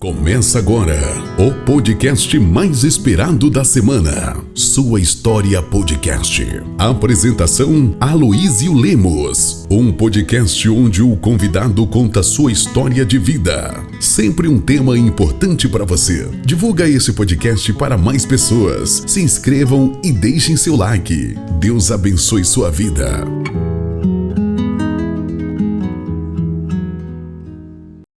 Começa agora o podcast mais esperado da semana. Sua História Podcast. Apresentação: Aloísio Lemos. Um podcast onde o convidado conta sua história de vida. Sempre um tema importante para você. Divulga esse podcast para mais pessoas. Se inscrevam e deixem seu like. Deus abençoe sua vida.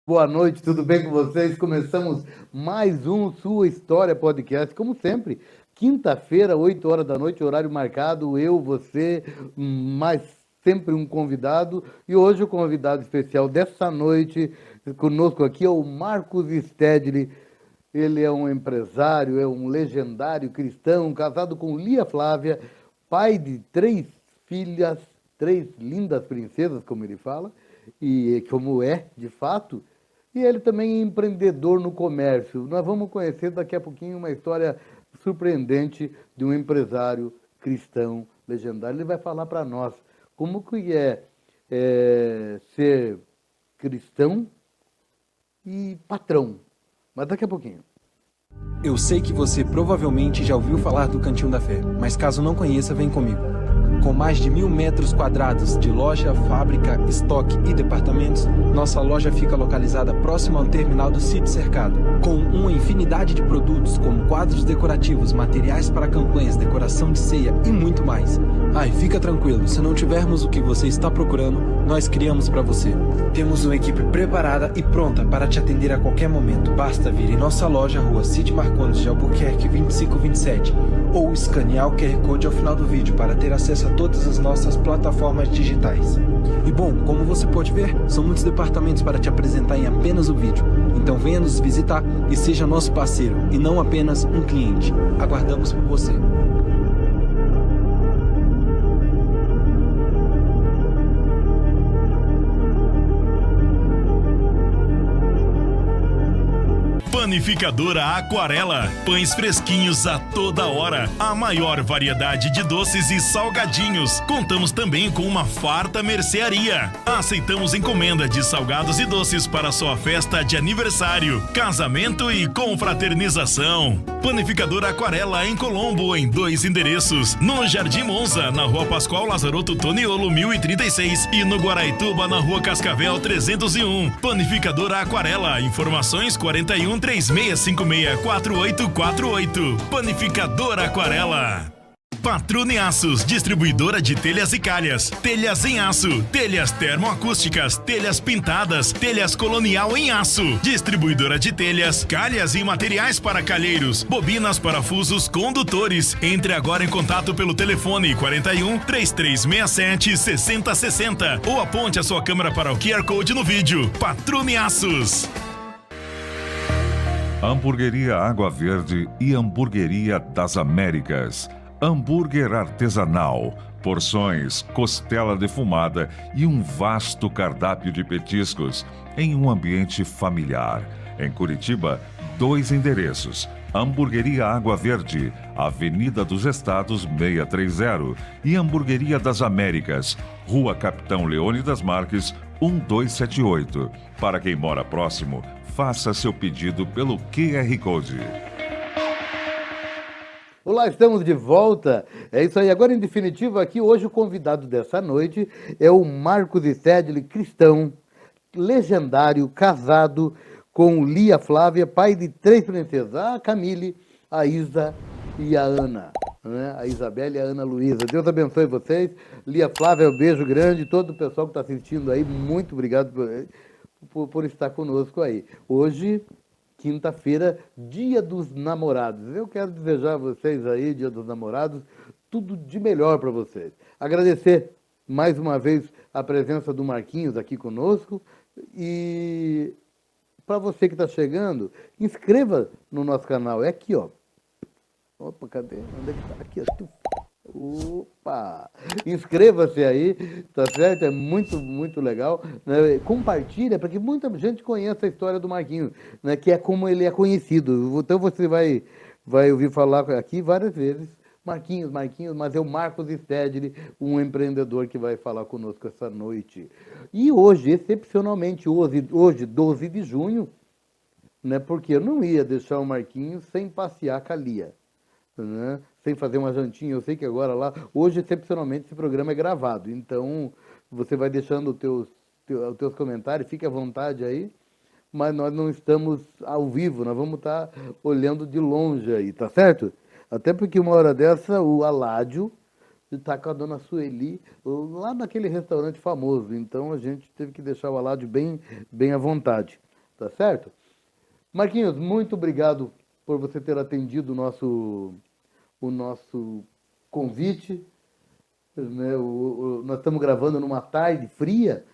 Boa noite, tudo bem com vocês? Começamos mais um Sua História Podcast, como sempre, quinta-feira, 8 horas da noite, horário marcado, eu, você, mais sempre um convidado. E hoje o convidado especial dessa noite, conosco aqui, é o Marcos Stedley. Ele é um empresário, é um legendário cristão, casado com Lia Flávia, pai de 3 filhas, 3 lindas princesas, como ele fala, e como é, de fato. E ele também é empreendedor no comércio. Nós vamos conhecer daqui a pouquinho uma história surpreendente de um empresário cristão legendário. Ele vai falar para nós como que é ser cristão e patrão. Mas daqui a pouquinho. Eu sei que você provavelmente já ouviu falar do Cantinho da Fé, mas caso não conheça, vem comigo. Com mais de 1.000 metros quadrados de loja, fábrica, estoque e departamentos, nossa loja fica localizada próximo ao terminal do City Cercado, com uma infinidade de produtos como quadros decorativos, materiais para campanhas, decoração de ceia e muito mais. Ai, fica tranquilo, se não tivermos o que você está procurando, nós criamos para você. Temos uma equipe preparada e pronta para te atender a qualquer momento. Basta vir em nossa loja, Rua Cid Marcondes de Albuquerque 2527, ou escanear o QR Code ao final do vídeo para ter acesso a todas as nossas plataformas digitais. E bom, como você pode ver, são muitos departamentos para te apresentar em apenas o vídeo. Então venha nos visitar e seja nosso parceiro, e não apenas um cliente. Aguardamos por você. Panificadora Aquarela, pães fresquinhos a toda hora, a maior variedade de doces e salgadinhos. Contamos também com uma farta mercearia. Aceitamos encomenda de salgados e doces para sua festa de aniversário, casamento e confraternização. Panificadora Aquarela em Colombo, em 2 endereços: no Jardim Monza, na Rua Pascoal Lazaroto Toniolo 1036, e no Guaraituba, na Rua Cascavel 301. Panificadora Aquarela, informações 41 3656-4848. Panificadora Aquarela. Patrone Aços, distribuidora de telhas e calhas, telhas em aço, telhas termoacústicas, telhas pintadas, telhas colonial em aço, distribuidora de telhas, calhas e materiais para calheiros, bobinas, parafusos, condutores. Entre agora em contato pelo telefone 41 3367 6060 ou aponte a sua câmera para o QR Code no vídeo. Patrone Aços. Hamburgueria Água Verde e Hamburgueria das Américas. Hambúrguer artesanal, porções, costela defumada e um vasto cardápio de petiscos em um ambiente familiar. Em Curitiba, 2 endereços: Hamburgueria Água Verde, Avenida dos Estados 630, e Hamburgueria das Américas, Rua Capitão Leônidas Marques 1278. Para quem mora próximo, faça seu pedido pelo QR Code. Olá, estamos de volta. É isso aí. Agora, em definitivo, aqui hoje o convidado dessa noite é o Marcos Stedley, cristão, legendário, casado com Lia Flávia, pai de 3 princesas, a Camille, a Isa e a Ana, né? A Isabela e a Ana Luísa. Deus abençoe vocês. Lia Flávia, um beijo grande. Todo o pessoal que está assistindo aí, muito obrigado por estar conosco aí. Hoje, quinta-feira, Dia dos Namorados. Eu quero desejar a vocês aí, Dia dos Namorados, tudo de melhor para vocês. Agradecer mais uma vez a presença do Marquinhos aqui conosco. E para você que está chegando, inscreva no nosso canal. É aqui, ó. Opa, cadê? Onde é que tá? Aqui, ó. Opa! Inscreva-se aí, tá certo? É muito, muito legal, né? Compartilha para que muita gente conheça a história do Marquinhos, né? Que é como ele é conhecido. Então você vai ouvir falar aqui várias vezes. Marquinhos, mas é o Marcos Stedley, um empreendedor que vai falar conosco essa noite. E hoje, excepcionalmente, hoje 12 de junho, né? Porque eu não ia deixar o Marquinhos sem passear com a Lia, né? Sem fazer uma jantinha. Eu sei que agora lá, hoje excepcionalmente esse programa é gravado, então você vai deixando os teus comentários, fique à vontade aí, mas nós não estamos ao vivo, nós vamos estar olhando de longe aí, tá certo? Até porque uma hora dessa o Aládio está com a dona Sueli lá naquele restaurante famoso, então a gente teve que deixar o Aládio bem à vontade, tá certo? Marquinhos, muito obrigado por você ter atendido o nosso convite, né? Nós estamos gravando numa tarde fria,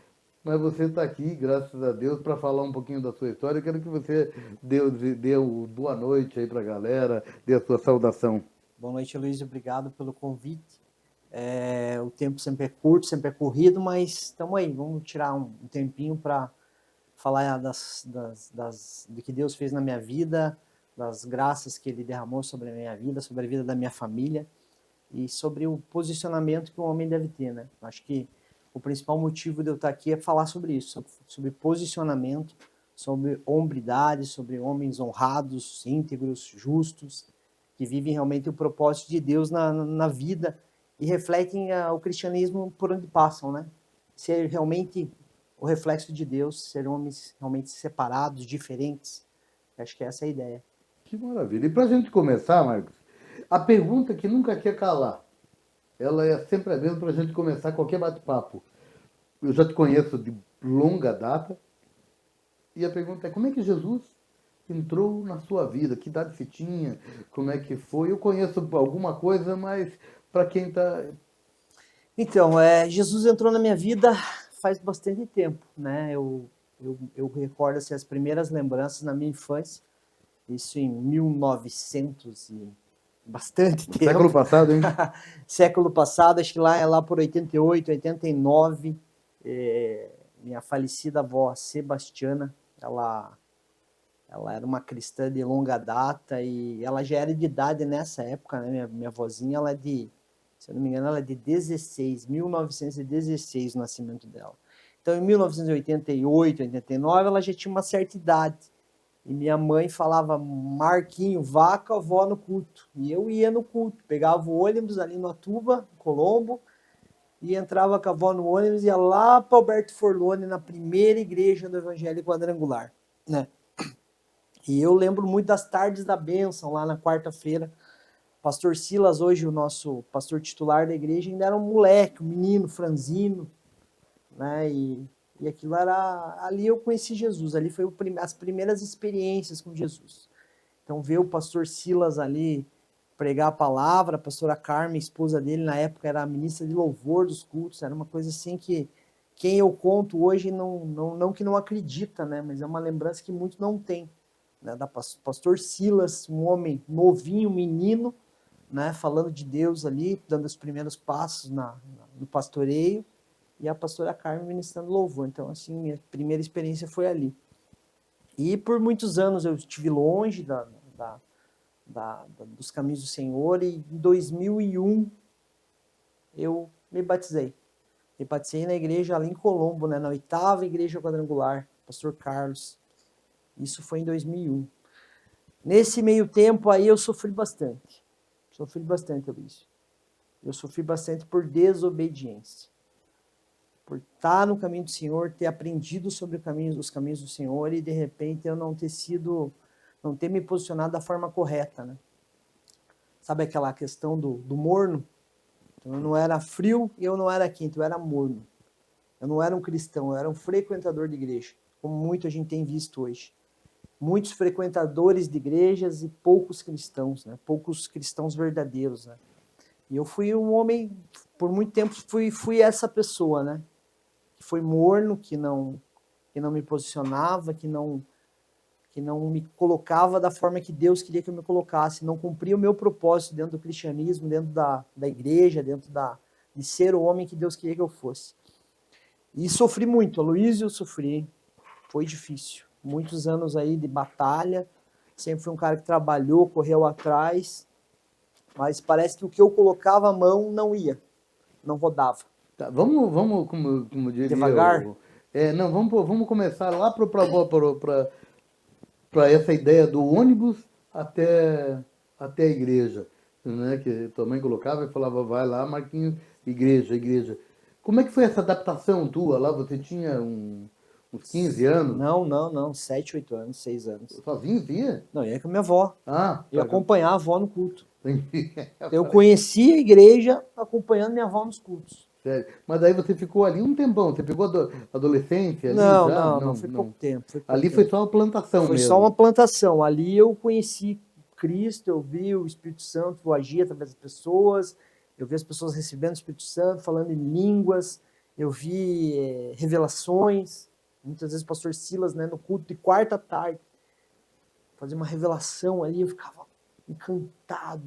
mas você está aqui, graças a Deus, para falar um pouquinho da sua história. Eu quero que você dê boa noite aí para a galera, dê a sua saudação. Boa noite, Luiz. Obrigado pelo convite. O tempo sempre é curto, sempre é corrido, mas estamos aí. Vamos tirar um tempinho para falar do que Deus fez na minha vida, das graças que Ele derramou sobre a minha vida, sobre a vida da minha família e sobre o posicionamento que um homem deve ter, né? Acho que o principal motivo de eu estar aqui é falar sobre isso, sobre posicionamento, sobre hombridade, sobre homens honrados, íntegros, justos, que vivem realmente o propósito de Deus na vida e refletem o cristianismo por onde passam, né? Ser realmente o reflexo de Deus, ser homens realmente separados, diferentes. Acho que essa é a ideia. Que maravilha. E para a gente começar, Marcos, a pergunta que nunca quer calar, ela é sempre a mesma para a gente começar qualquer bate-papo. Eu já te conheço de longa data, e a pergunta é: como é que Jesus entrou na sua vida? Que idade você tinha? Como é que foi? Eu conheço alguma coisa, mas para quem está... Então, Jesus entrou na minha vida faz bastante tempo, né? Eu recordo assim, as primeiras lembranças na minha infância, isso em 1900 e bastante tempo. Século passado, hein? Século passado, acho que lá por 88, 89, minha falecida avó Sebastiana, ela era uma cristã de longa data e ela já era de idade nessa época, né? Minha vozinha, ela é se eu não me engano, ela é de 1916 o nascimento dela. Então, em 1988, 89, ela já tinha uma certa idade. E minha mãe falava: Marquinho, vá com a avó no culto. E eu ia no culto, pegava o ônibus ali no Atuba, Colombo, e entrava com a avó no ônibus e ia lá para Alberto Forlone, na primeira igreja do Evangelho Quadrangular, né? E eu lembro muito das tardes da bênção, lá na quarta-feira. Pastor Silas, hoje o nosso pastor titular da igreja, ainda era um moleque, um menino, franzino, né? E aquilo era... Ali eu conheci Jesus, ali foi as primeiras experiências com Jesus. Então, ver o pastor Silas ali pregar a palavra, a pastora Carmen, esposa dele, na época era a ministra de louvor dos cultos, era uma coisa assim que quem eu conto hoje não que não acredita, né? Mas é uma lembrança que muitos não têm, né? Da pastor Silas, um homem novinho, menino, né, falando de Deus ali, dando os primeiros passos no pastoreio, e a pastora Carmen ministrando louvor. Então, assim, minha primeira experiência foi ali. E por muitos anos eu estive longe dos caminhos do Senhor, e em 2001 eu me batizei. Me batizei na igreja ali em Colombo, né, na 8ª igreja quadrangular, pastor Carlos. Isso foi em 2001. Nesse meio tempo aí eu sofri bastante. Luiz. Eu sofri bastante por desobediência. Por estar no caminho do Senhor, ter aprendido sobre os caminhos do Senhor e, de repente, eu não ter me posicionado da forma correta, né? Sabe aquela questão do morno? Então, eu não era frio e eu não era quente, eu era morno. Eu não era um cristão, eu era um frequentador de igreja, como muito a gente tem visto hoje. Muitos frequentadores de igrejas e poucos cristãos, né? Poucos cristãos verdadeiros, né? E eu fui um homem, por muito tempo fui essa pessoa, né? Que foi morno, que não me posicionava, que não me colocava da forma que Deus queria que eu me colocasse, não cumpria o meu propósito dentro do cristianismo, dentro da igreja, dentro de ser o homem que Deus queria que eu fosse. E sofri muito, Aloysio, eu sofri, foi difícil. Muitos anos aí de batalha, sempre fui um cara que trabalhou, correu atrás, mas parece que o que eu colocava a mão não ia, não rodava. Tá, vamos como diria... Devagar? Não, vamos começar lá para para essa ideia do ônibus até a igreja, né? Que tua mãe colocava e falava, vai lá, Marquinhos, igreja, igreja. Como é que foi essa adaptação tua lá? Você tinha uns 15 anos? Não, 7, 8 anos, 6 anos. Sozinho, via? Não, ia com a minha avó. Ah, Eu acompanhava a avó no culto. entendi. Eu conheci a igreja acompanhando minha avó nos cultos. Sério. Mas daí você ficou ali um tempão, você pegou adolescência ali Não, já? não, foi pouco tempo. Foi pouco Ali tempo. foi só uma plantação Foi mesmo. só uma plantação. Ali eu conheci Cristo, eu vi o Espírito Santo agir através das pessoas, eu vi as pessoas recebendo o Espírito Santo, falando em línguas, eu vi revelações. Muitas vezes o pastor Silas, né, no culto de quarta tarde, fazia uma revelação ali, eu ficava encantado,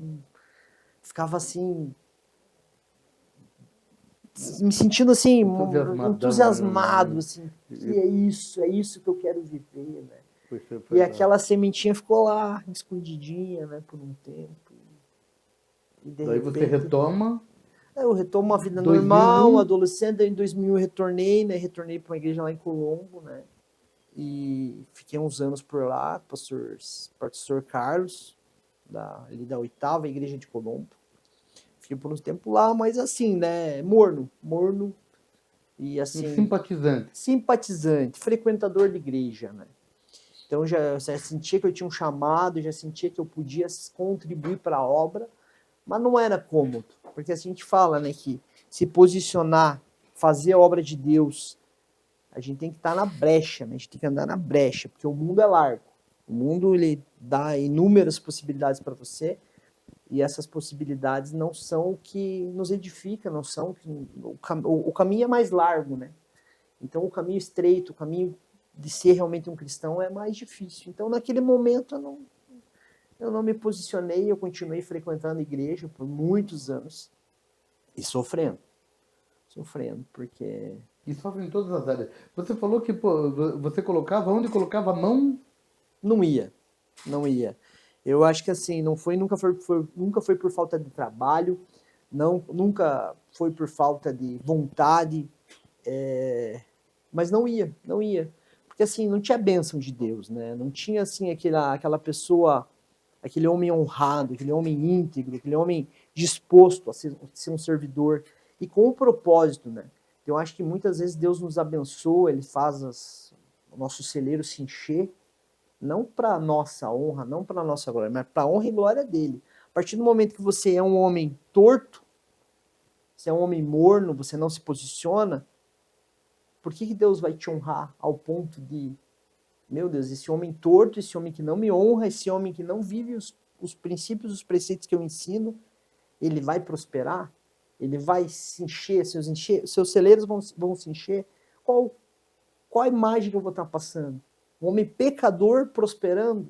ficava assim, me sentindo assim, entusiasmado, assim, que é isso que eu quero viver, né? E aquela sementinha ficou lá, escondidinha, né, por um tempo. E de Daí repente, você retoma. eu retomo uma vida 2001. normal, adolescente, daí em 2000 eu retornei, né, retornei para uma igreja lá em Colombo, né, e fiquei uns anos por lá, pastor Carlos, ali da 8ª igreja de Colombo. Fiquei por um tempo lá, mas assim, né, morno, e assim... Simpatizante, frequentador de igreja, né. Então já sentia que eu tinha um chamado, já sentia que eu podia contribuir para a obra, mas não era cômodo, porque a gente fala, né, que se posicionar, fazer a obra de Deus, a gente tem que estar na brecha, né, a gente tem que andar na brecha, porque o mundo é largo, o mundo ele dá inúmeras possibilidades para você, e essas possibilidades não são o que nos edifica, não são o caminho é mais largo, né? Então o caminho estreito, o caminho de ser realmente um cristão é mais difícil. Então naquele momento eu não me posicionei, eu continuei frequentando a igreja por muitos anos e sofrendo, porque... E sofre em todas as áreas. Você falou que você colocava, onde colocava a mão? Não ia. Eu acho que assim, nunca foi por falta de trabalho, nunca foi por falta de vontade, mas não ia. Porque assim, não tinha bênção de Deus, né? Não tinha assim aquela pessoa, aquele homem honrado, aquele homem íntegro, aquele homem disposto a ser um servidor e com um propósito, né? Eu acho que muitas vezes Deus nos abençoa, Ele faz o nosso celeiro se encher, não para nossa honra, não para nossa glória, mas para a honra e glória dele. A partir do momento que você é um homem torto, você é um homem morno, você não se posiciona, por que Deus vai te honrar ao ponto de, meu Deus, esse homem torto, esse homem que não me honra, esse homem que não vive os princípios, os preceitos que eu ensino, ele vai prosperar? Ele vai se encher, seus celeiros vão se encher? Qual a imagem que eu vou estar passando? Um homem pecador prosperando?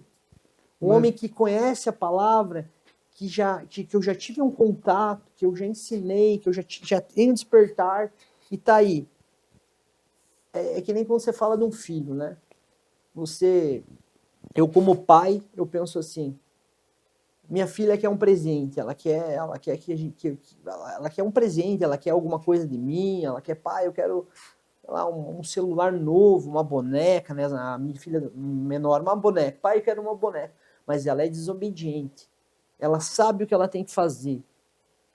Um homem que conhece a palavra, que eu já tive um contato, que eu já ensinei, que eu já tenho despertar, e tá aí. É que nem quando você fala de um filho, né? Eu como pai, eu penso assim, minha filha quer um presente, ela quer um presente, ela quer alguma coisa de mim, ela quer, pai, eu quero lá, um celular novo, uma boneca, né? A minha filha menor, uma boneca, pai, eu quero uma boneca, mas ela é desobediente, ela sabe o que ela tem que fazer,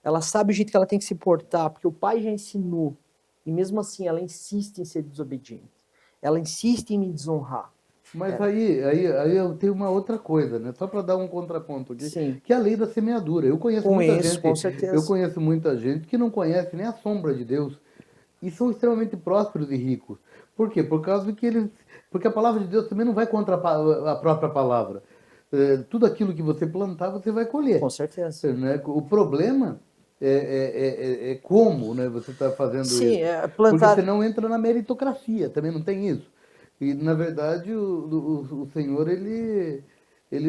ela sabe o jeito que ela tem que se portar, porque o pai já ensinou, e mesmo assim ela insiste em ser desobediente, ela insiste em me desonrar. Mas aí eu tenho uma outra coisa, né? Só para dar um contraponto aqui, Sim. que é a lei da semeadura. Eu conheço muita gente, com certeza. eu conheço muita gente que não conhece nem a sombra de Deus e são extremamente prósperos e ricos. Por quê? Por causa que porque a palavra de Deus também não vai contra a própria palavra. Tudo aquilo que você plantar, você vai colher. Com certeza. Né? O problema é como, né, você está fazendo Sim, isso. plantar... Porque você não entra na meritocracia, também não tem isso. E, na verdade, o Senhor, ele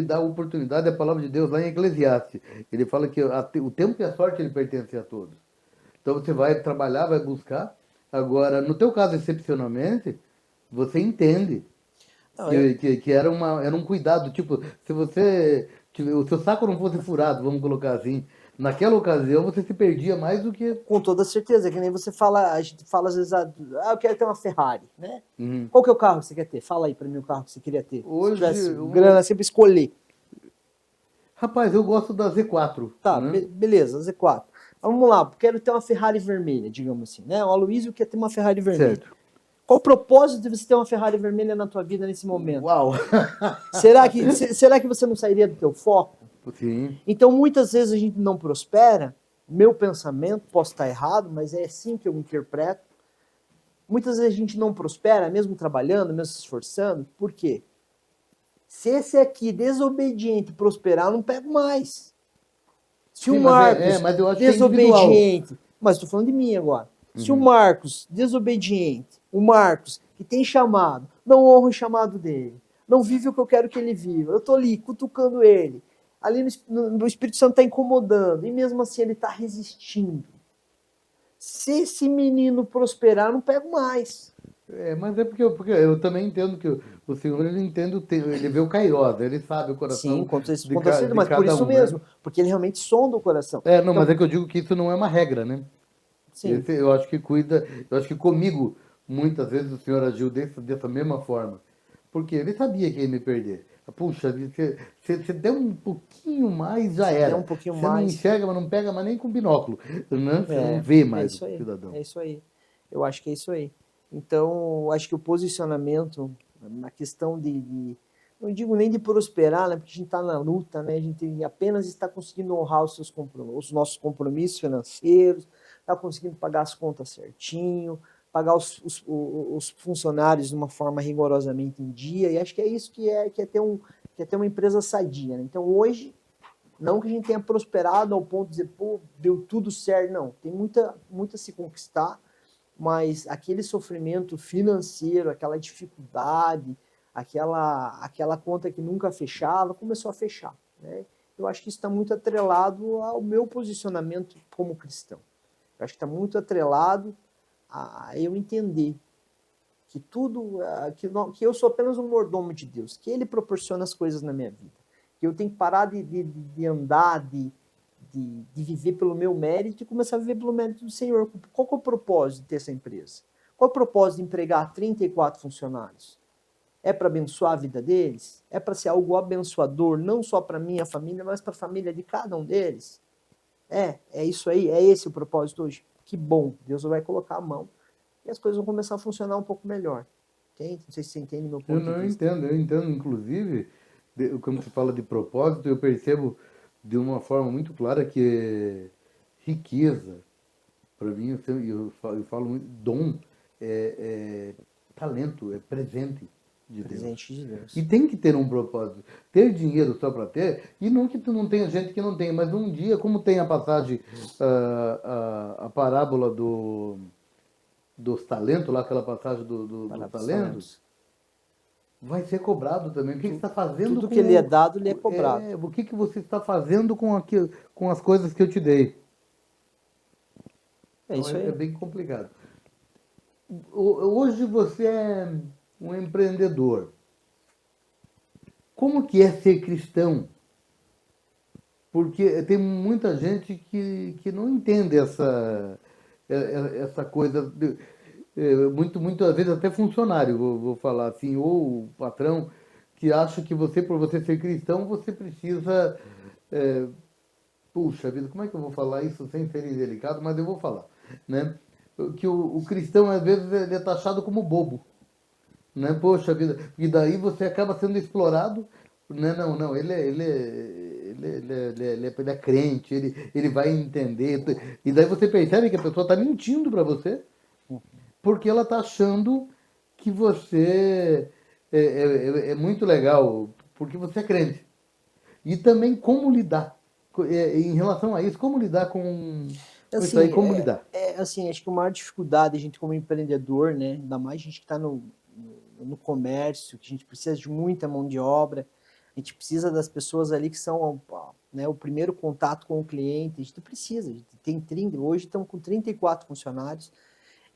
dá a oportunidade, a palavra de Deus, lá em Eclesiastes, ele fala que o tempo e a sorte, ele pertence a todos. Então, você vai trabalhar, vai buscar. Agora, no teu caso, excepcionalmente, você entende que era um cuidado. Tipo, se o seu saco não fosse furado, vamos colocar assim, naquela ocasião você se perdia mais do que... Com toda certeza, que nem você fala, a gente fala às vezes, eu quero ter uma Ferrari, né? Uhum. Qual que é o carro que você quer ter? Fala aí pra mim o carro que você queria ter. Hoje, Se tivesse grana, sempre escolher. Rapaz, eu gosto da Z4. Tá, né? beleza, Z4. Vamos lá, quero ter uma Ferrari vermelha, digamos assim, né? O Aloysio quer ter uma Ferrari vermelha. Certo. Qual o propósito de você ter uma Ferrari vermelha na tua vida nesse momento? Uau! Será que você não sairia do teu foco? Sim. Então, muitas vezes a gente não prospera. Meu pensamento, posso estar errado, mas é assim que eu interpreto. Muitas vezes a gente não prospera, mesmo trabalhando, mesmo se esforçando. Por quê? Se esse aqui, desobediente, prosperar, eu não pego mais. Se Sim, o Marcos, mas eu acho que é individual. desobediente, mas estou falando de mim agora. Se o Marcos, desobediente, o Marcos, que tem chamado, não honra o chamado dele, não vive o que eu quero que ele viva, eu estou ali cutucando ele, ali o Espírito Santo está incomodando, e mesmo assim ele está resistindo. Se esse menino prosperar, eu não pego mais. Mas é porque eu também entendo que o senhor, ele entende, ele vê o Kairos, ele sabe o coração Sim, com de certeza, mas por cada isso um, mesmo, né? porque ele realmente sonda o coração. Não, Então, mas é que eu digo que isso não é uma regra, né? sim. Eu acho que eu acho que comigo, muitas vezes o senhor agiu dessa mesma forma. Porque ele sabia que ia me perder. Puxa, você der um pouquinho mais, já Se der era. um pouquinho Você não mais. enxerga, mas não pega mais nem com binóculo. Né? Você não É, vê é mais isso o aí, cidadão. é isso aí. Eu acho que é isso aí. Então, eu acho que o posicionamento, na questão não digo nem de prosperar, né, porque a gente está na luta, né, a gente apenas está conseguindo honrar os nossos compromissos financeiros, está conseguindo pagar as contas certinho, pagar os funcionários de uma forma rigorosamente em dia, e acho que é isso que é ter uma empresa sadia. Né? Então, hoje, não que a gente tenha prosperado ao ponto de dizer, pô, deu tudo certo, não. Tem muita a se conquistar, mas aquele sofrimento financeiro, aquela dificuldade, aquela conta que nunca fechava, começou a fechar. Né? Eu acho que isso está muito atrelado ao meu posicionamento como cristão. Eu acho que está muito atrelado a eu entender que tudo, que eu sou apenas um mordomo de Deus, que Ele proporciona as coisas na minha vida. Que eu tenho que parar de andar, de viver pelo meu mérito e começar a viver pelo mérito do Senhor. Qual que é o propósito de ter essa empresa? Qual é o propósito de empregar 34 funcionários? É para abençoar a vida deles? É para ser algo abençoador, não só para minha família, mas para a família de cada um deles? É isso aí? É esse o propósito hoje? Que bom, Deus vai colocar a mão e as coisas vão começar a funcionar um pouco melhor. Entende? Não sei se você entende meu ponto de vista. Eu entendo, inclusive, quando se fala de propósito, eu percebo de uma forma muito clara que riqueza, para mim, eu falo muito, dom é talento, é presente de Deus. Presente de Deus. E tem que ter um propósito. Ter dinheiro só para ter, e não que tu não tenha gente que não tem, mas um dia, como tem a passagem, a parábola dos talentos, lá aquela passagem dos talentos, vai ser cobrado também. O que você está fazendo Tudo que lhe é dado, lhe é cobrado. O que você está fazendo com as coisas que eu te dei? É isso aí. É bem complicado. Hoje você é um empreendedor. Como que é ser cristão? Porque tem muita gente que não entende essa coisa. Muitas vezes até funcionário, vou falar assim, ou o patrão, que acha que você, por você ser cristão, você precisa... puxa vida, como é que eu vou falar isso sem ser indelicado? Mas eu vou falar. Né? Que o cristão, às vezes, ele é taxado como bobo. Né? Poxa vida, e daí você acaba sendo explorado. Né? Não, ele é crente, ele vai entender. E daí você percebe que a pessoa está mentindo para você, porque ela está achando que você é muito legal, porque você é crente. E também como lidar, em relação a isso, como lidar com isso aí, como lidar? Assim, acho que a maior dificuldade a gente como empreendedor, né, ainda mais a gente que está no comércio, que a gente precisa de muita mão de obra, a gente precisa das pessoas ali que são, né, o primeiro contato com o cliente, a gente precisa, a gente tem 30, hoje estamos com 34 funcionários,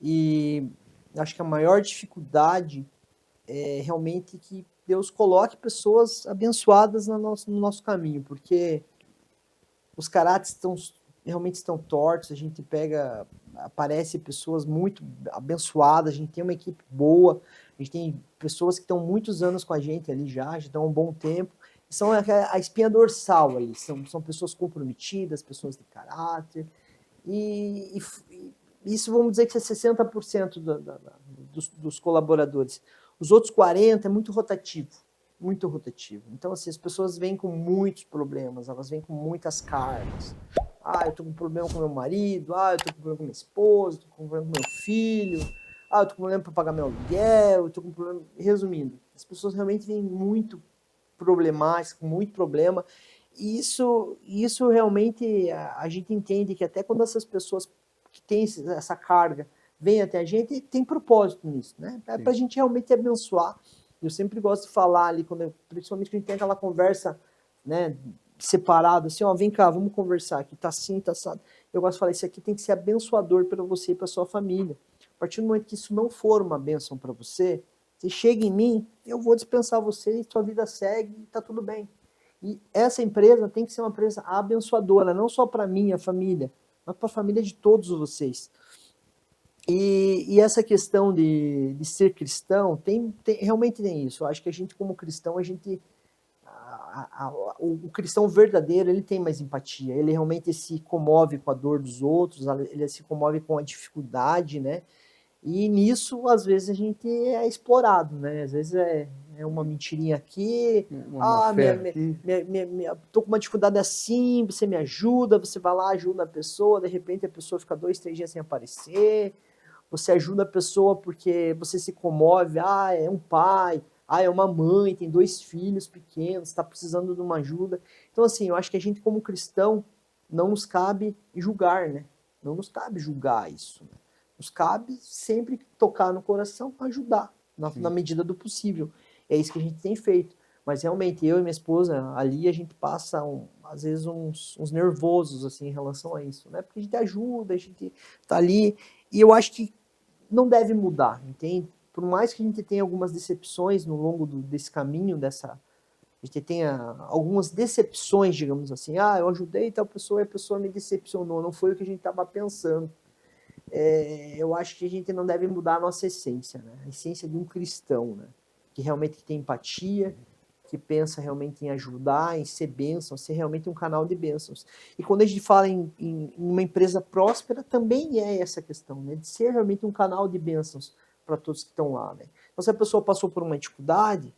e acho que a maior dificuldade é realmente que Deus coloque pessoas abençoadas no nosso caminho, porque os caráteres realmente estão tortos, a gente aparece pessoas muito abençoadas, a gente tem uma equipe boa, a gente tem pessoas que estão muitos anos com a gente ali já estão há um bom tempo, são a espinha dorsal ali, são pessoas comprometidas, pessoas de caráter, e isso vamos dizer que é 60% dos colaboradores. Os outros 40% é muito rotativo. Muito rotativo. Então, assim, as pessoas vêm com muitos problemas, elas vêm com muitas cargas. Eu tô com problema com meu marido, eu tô com problema com minha esposa, tô com problema com meu filho, eu tô com problema para pagar meu aluguel, eu tô com problema... Resumindo, as pessoas realmente vêm muito problemáticas, com muito problema, e isso realmente a gente entende que até quando essas pessoas que têm essa carga vêm até a gente, tem propósito nisso, né? É para a gente realmente abençoar. Eu sempre gosto de falar ali, principalmente quando a gente tem aquela conversa, né, separado, assim, vem cá, vamos conversar aqui, tá assim, tá assado. Eu gosto de falar, isso aqui tem que ser abençoador para você e para sua família. A partir do momento que isso não for uma bênção para você, você chega em mim, eu vou dispensar você e sua vida segue e tá tudo bem. E essa empresa tem que ser uma empresa abençoadora, não só para minha família, mas para a família de todos vocês. E essa questão de ser cristão, realmente tem isso. Eu acho que a gente, como cristão, o cristão verdadeiro, ele tem mais empatia. Ele realmente se comove com a dor dos outros, ele se comove com a dificuldade, né? E nisso, às vezes, a gente é explorado, né? Às vezes é uma mentirinha aqui, tô com uma dificuldade assim, você me ajuda, você vai lá, ajuda a pessoa, de repente a pessoa fica 2, 3 dias sem aparecer, você ajuda a pessoa porque você se comove, é um pai, é uma mãe, tem 2 filhos pequenos, está precisando de uma ajuda. Então, assim, eu acho que a gente, como cristão, não nos cabe julgar, né? Não nos cabe julgar isso, né? Nos cabe sempre tocar no coração para ajudar, na medida do possível. É isso que a gente tem feito. Mas realmente, eu e minha esposa, ali a gente passa, às vezes, uns nervosos assim, em relação a isso, né? Porque a gente ajuda, a gente tá ali, e eu acho que não deve mudar, entende? Por mais que a gente tenha algumas decepções no longo desse caminho, a gente tenha algumas decepções, digamos assim, eu ajudei tal pessoa e a pessoa me decepcionou, não foi o que a gente estava pensando. Eu acho que a gente não deve mudar a nossa essência, né? A essência de um cristão, né? Que realmente tem empatia, que pensa realmente em ajudar, em ser bênção, ser realmente um canal de bênçãos. E quando a gente fala em uma empresa próspera, também é essa questão, né? De ser realmente um canal de bênçãos para todos que estão lá, né? Então, se a pessoa passou por uma dificuldade,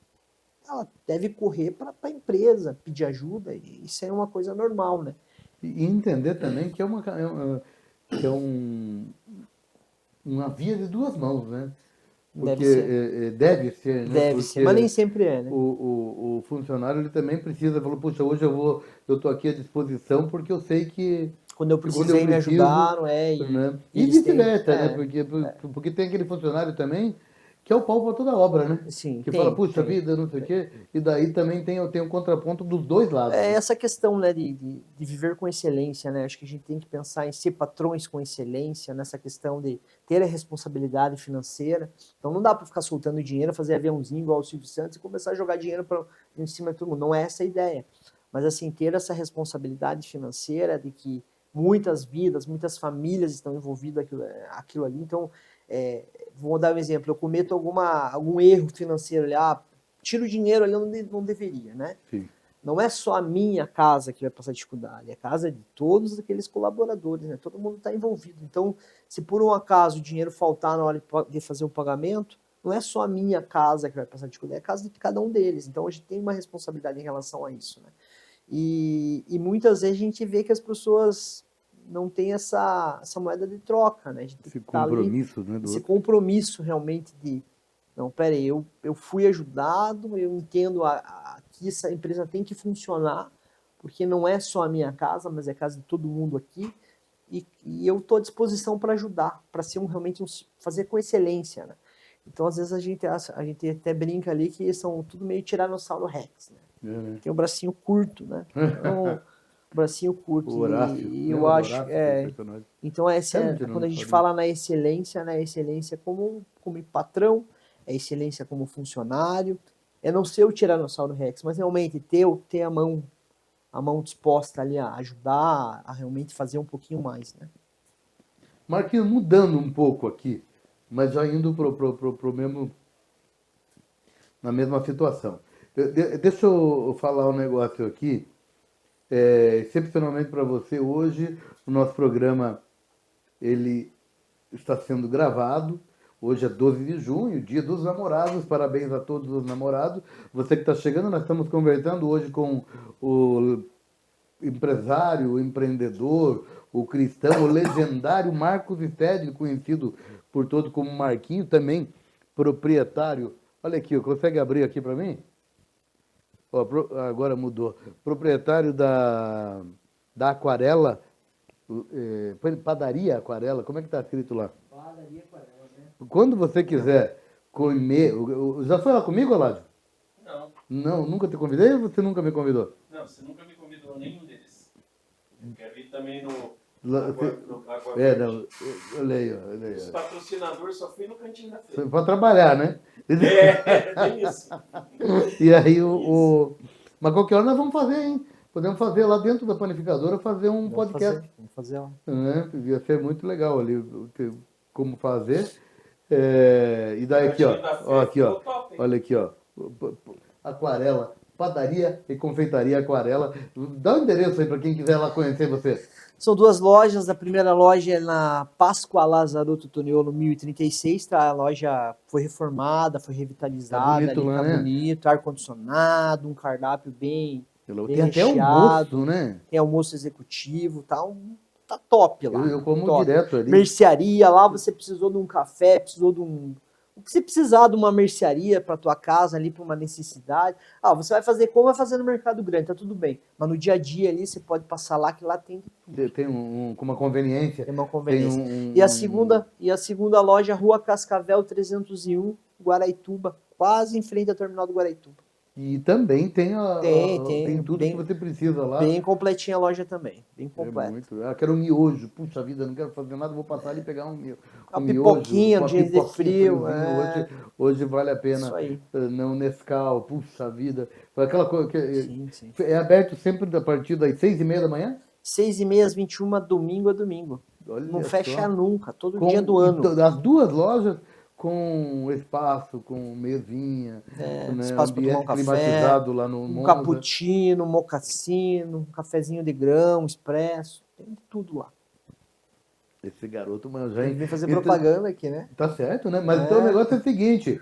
ela deve correr para a empresa, pedir ajuda, e isso é uma coisa normal, né? E entender também que é uma via de 2 mãos, né? Porque deve ser, né? Deve ser, mas nem sempre é, né? O funcionário, ele também precisa, falou, puxa, hoje eu estou aqui à disposição porque eu sei que quando eu precisei me ajudaram, né? E vice-versa, né? Porque tem aquele funcionário também que é o pau para toda obra, né? Sim, que fala, puxa vida, não sei o quê, e daí também tem o contraponto dos 2 lados. Essa questão, né, de viver com excelência, né? Acho que a gente tem que pensar em ser patrões com excelência, nessa questão de ter a responsabilidade financeira. Então não dá para ficar soltando dinheiro, fazer aviãozinho igual o Silvio Santos e começar a jogar dinheiro em cima de todo mundo. Não é essa a ideia. Mas, assim, ter essa responsabilidade financeira de que muitas vidas, muitas famílias estão envolvidas aquilo ali. Então, vou dar um exemplo, eu cometo algum erro financeiro ali, tiro o dinheiro ali onde não deveria, né? Sim. Não é só a minha casa que vai passar dificuldade, é a casa de todos aqueles colaboradores, né? Todo mundo está envolvido. Então, se por um acaso o dinheiro faltar na hora de fazer o pagamento, não é só a minha casa que vai passar dificuldade, é a casa de cada um deles. Então, a gente tem uma responsabilidade em relação a isso, né? E muitas vezes a gente vê que as pessoas não têm essa moeda de troca, né? A gente esse compromisso, né? Esse compromisso realmente de, não, peraí, eu fui ajudado, eu entendo que essa empresa tem que funcionar, porque não é só a minha casa, mas é a casa de todo mundo aqui, e eu estou à disposição para ajudar, para ser fazer com excelência, né? Então, às vezes, a gente até brinca ali que são tudo meio tiranossauro rex, né? Tem o bracinho curto, né? Então, o bracinho curto. O Horácio, e eu acho... então, quando a gente fala na excelência, né? Excelência como patrão, é excelência como funcionário, é não ser o tiranossauro rex, mas realmente ter a mão a mão disposta ali a ajudar, a realmente fazer um pouquinho mais, né? Marquinhos, mudando um pouco aqui, mas já indo pro mesmo, na mesma situação. Deixa eu falar um negócio aqui, excepcionalmente para você hoje, o nosso programa ele está sendo gravado. Hoje é 12 de junho, dia dos namorados. Parabéns a todos os namorados. Você que está chegando, nós estamos conversando hoje com o empresário, o empreendedor, o cristão, o legendário Marcos Stedley, conhecido por todos como Marquinho, também proprietário. Olha aqui, consegue abrir aqui para mim? Ó, agora mudou. Proprietário da Aquarela, padaria Aquarela, como é que está escrito lá? Padaria Aquarela, né? Quando você quiser comer. Já foi lá comigo, Aládio? Não. Não, nunca te convidei ou você nunca me convidou? Não, você nunca me convidou nenhum deles. Eu quero ir também no Lá- Água É, Verde. não, eu leio. Os patrocinadores só fui no Cantinho da Feira. Para trabalhar, né? Tem isso. E aí Mas qualquer hora nós vamos fazer, hein? Podemos fazer lá dentro da panificadora, fazer um podcast. Vamos fazer lá. Né? Ia ser muito legal ali como fazer. E daí aqui, Cantinho da ó. Feira Ó, aqui, ó. ficou top, hein? Olha aqui, ó. Aquarela, padaria e confeitaria Aquarela. Dá o endereço aí para quem quiser lá conhecer você. São duas lojas. A primeira loja é na Páscoa Lazarotto Toniolo 1036. Tá? A loja foi reformada, foi revitalizada. Tá bonito ali, lá, tá né? bonito, ar-condicionado, um cardápio bem Tem até recheado. almoço, né? Tem almoço executivo, tá top lá. Eu como top. direto ali. Mercearia, lá você precisou de um café, precisou de um... O que você precisar de uma mercearia para tua casa ali, para uma necessidade. Você vai fazer como vai fazer no Mercado Grande, tá tudo bem. Mas no dia a dia ali, você pode passar lá, que lá tem Tem com uma conveniência. uma conveniência. Tem E a segunda loja, Rua Cascavel 301, Guaraituba, quase em frente ao terminal do Guaraituba. E também tem Tem tudo bem- que você precisa lá. Bem completinha a loja também, bem É completa. muito. Eu quero um miojo. Puxa vida, não quero fazer nada, vou passar ali e pegar um miojo. Uma pipoquinha no dia de frio, friozinho. Hoje vale a pena. Isso aí. Não Nescau, puxa vida. Aquela coisa que Sim, sim. é aberto sempre a partir das 6h30 da manhã? 6h30 às 21h, domingo a domingo. Olha Não só. fecha nunca, todo Com- dia do ano. As duas lojas com espaço, com mesinha, né, Espaço para tomar um café, climatizado lá no um Monza. cappuccino, um mocassino, um cafezinho de grão, expresso, tem tudo lá. Esse garoto manja, Tem hein? que vir fazer Então- propaganda aqui, né? Tá certo, né? Mas então o negócio é o seguinte: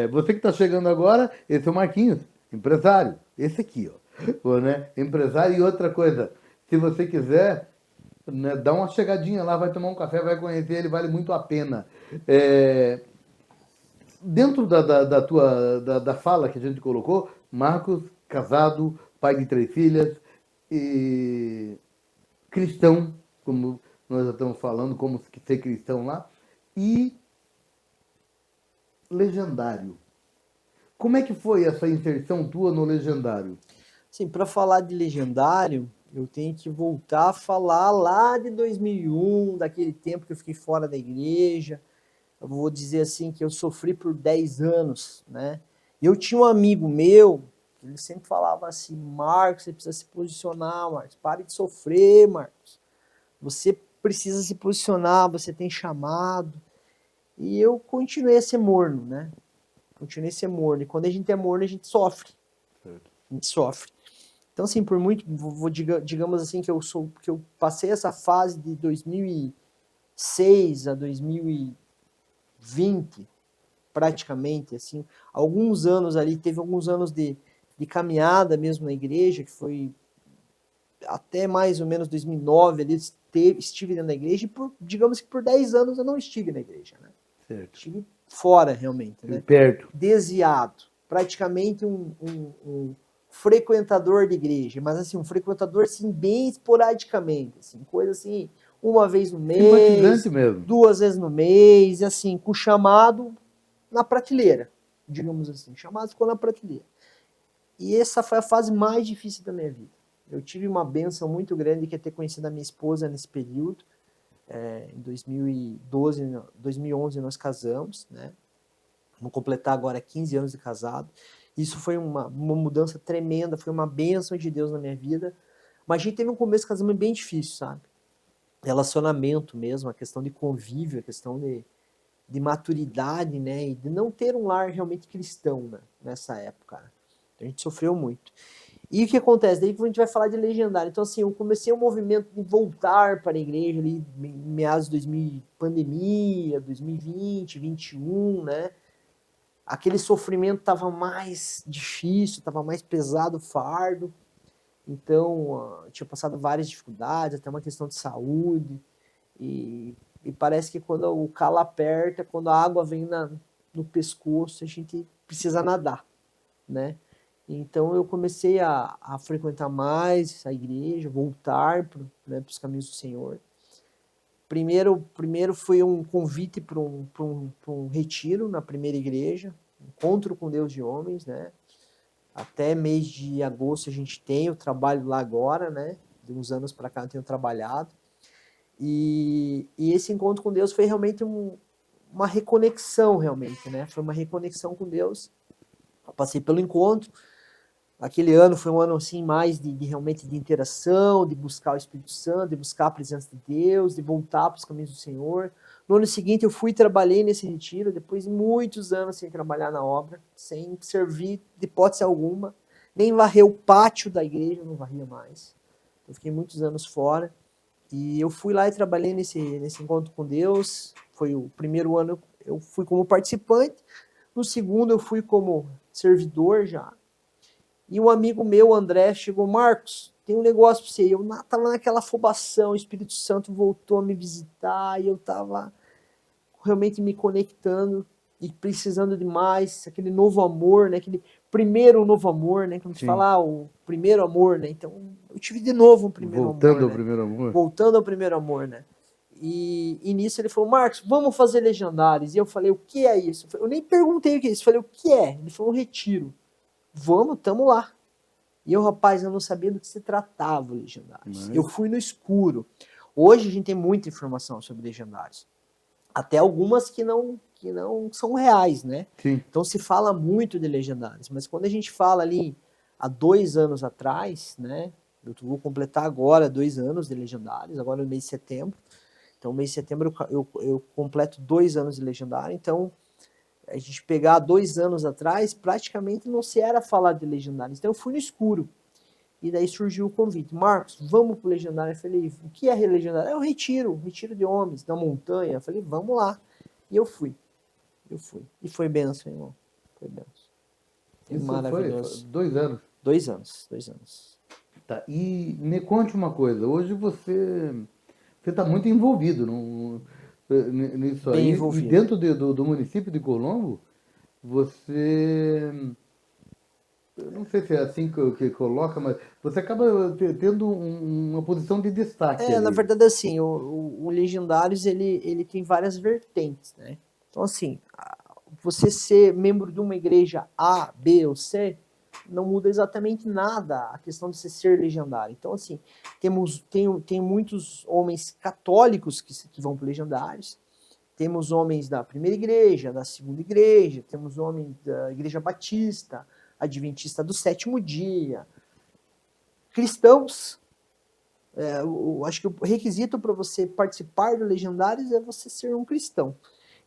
você que tá chegando agora, esse é o Marquinhos, empresário. Esse aqui, ó. Né? Empresário. E outra coisa, se você quiser, né, dá uma chegadinha lá, vai tomar um café, vai conhecer ele, vale muito a pena. Dentro da fala que a gente colocou, Marcos, casado, pai de 3 filhas, e cristão, como nós já estamos falando, como ser cristão lá, e legendário. Como é que foi essa inserção tua no legendário? Sim, para falar de legendário, eu tenho que voltar a falar lá de 2001, daquele tempo que eu fiquei fora da igreja. Eu vou dizer assim que eu sofri por 10 anos, né? E eu tinha um amigo meu, que ele sempre falava assim: Marcos, você precisa se posicionar, Marcos, pare de sofrer, Marcos. Você precisa se posicionar, você tem chamado. E eu continuei a ser morno, né? Continuei a ser morno. E quando a gente é morno, a gente sofre. A gente sofre. Então, assim, por muito, digamos assim, que eu passei essa fase de 2006 a 2020, praticamente, assim, alguns anos ali, teve alguns anos de caminhada mesmo na igreja, que foi até mais ou menos 2009, ali, estive dentro da igreja, e digamos que por 10 anos eu não estive na igreja, né? Certo. Estive fora, realmente, né? Perto. Desviado, praticamente um frequentador de igreja, mas assim, um frequentador assim, bem esporadicamente, assim, coisa assim, uma vez no mês, Simpatizante mesmo. 2 vezes no mês, e assim, com chamado na prateleira, digamos assim, chamado ficou na prateleira. E essa foi a fase mais difícil da minha vida. Eu tive uma bênção muito grande, que é ter conhecido a minha esposa nesse período. Em 2011 nós casamos, né? Vamos completar agora 15 anos de casado. Isso foi uma mudança tremenda, foi uma bênção de Deus na minha vida. Mas a gente teve um começo de casamento bem difícil, sabe? Relacionamento mesmo, a questão de convívio, a questão de maturidade, né? E de não ter um lar realmente cristão, né? Nessa época. Então a gente sofreu muito. E o que acontece? Daí a gente vai falar de legendário. Então, assim, eu comecei um movimento de voltar para a igreja ali, em meados de 2000, pandemia, 2020, 2021, né? Aquele sofrimento estava mais difícil, estava mais pesado o fardo. Então, tinha passado várias dificuldades, até uma questão de saúde. E parece que quando o calo aperta, quando a água vem no pescoço, a gente precisa nadar, né? Então eu comecei a frequentar mais a igreja, voltar para os caminhos do Senhor. Primeiro foi um convite para um retiro na primeira igreja, encontro com Deus de homens, né? Até mês de agosto a gente tem, eu trabalho lá agora, né? De uns anos para cá eu tenho trabalhado. E esse encontro com Deus foi realmente uma reconexão, realmente, né? Foi uma reconexão com Deus. Eu passei pelo encontro. Aquele ano foi um ano assim mais de realmente de interação, de buscar o Espírito Santo, de buscar a presença de Deus, de voltar para os caminhos do Senhor. No ano seguinte eu fui e trabalhei nesse retiro, depois de muitos anos sem trabalhar na obra, sem servir de hipótese alguma, nem varrer o pátio da igreja, eu não varria mais. Eu fiquei muitos anos fora. E eu fui lá e trabalhei nesse encontro com Deus. Foi o primeiro ano eu fui como participante, no segundo eu fui como servidor já. E um amigo meu, André, chegou, Marcos, tem um negócio para você. Eu estava naquela afobação, o Espírito Santo voltou a me visitar e eu estava realmente me conectando e precisando de mais, aquele novo amor, né? Aquele primeiro novo amor, né? Como a gente fala, o primeiro amor, né? Então, eu tive de novo um primeiro amor. Voltando ao primeiro amor. Voltando ao primeiro amor, né? E nisso ele falou, Marcos, vamos fazer legendários. E eu falei, o que é isso? Eu nem perguntei o que é isso. Eu falei, o que é? Ele falou, um retiro. Vamos, tamo lá. E eu, rapaz, eu não sabia do que se tratava legendários. Eu fui no escuro. Hoje a gente tem muita informação sobre legendários. Até algumas que não são reais, né? Sim. Então se fala muito de legendários. Mas quando a gente fala ali há 2 anos atrás, né? Eu vou completar agora 2 anos de legendários, agora no mês de setembro. Então, no mês de setembro eu completo 2 anos de legendário. Então, a gente pegar 2 anos atrás, praticamente não se era falar de legendários. Então eu fui no escuro. E daí surgiu o convite. Marcos, vamos pro legendário. Eu falei, o que é legendário? É um retiro de homens, na montanha. Eu falei, vamos lá. E eu fui. E foi benção, irmão. Foi benção. Foi Isso maravilhoso. Foi 2 anos. 2 anos, 2 anos. Tá. E me conte uma coisa. Hoje você está muito envolvido nisso Bem aí. envolvido. E dentro do município de Colombo, você... Eu não sei se é assim que coloca, mas você acaba tendo uma posição de destaque. Na ali. verdade, assim, o Legendários, ele tem várias vertentes, né? Então, assim, você ser membro de uma igreja A, B ou C, não muda exatamente nada a questão de você ser legendário. Então, assim, tem muitos homens católicos que vão para Legendários, temos homens da primeira igreja, da segunda igreja, temos homens da igreja batista, adventista do 7º dia, cristãos. Eu acho que o requisito para você participar do Legendários é você ser um cristão.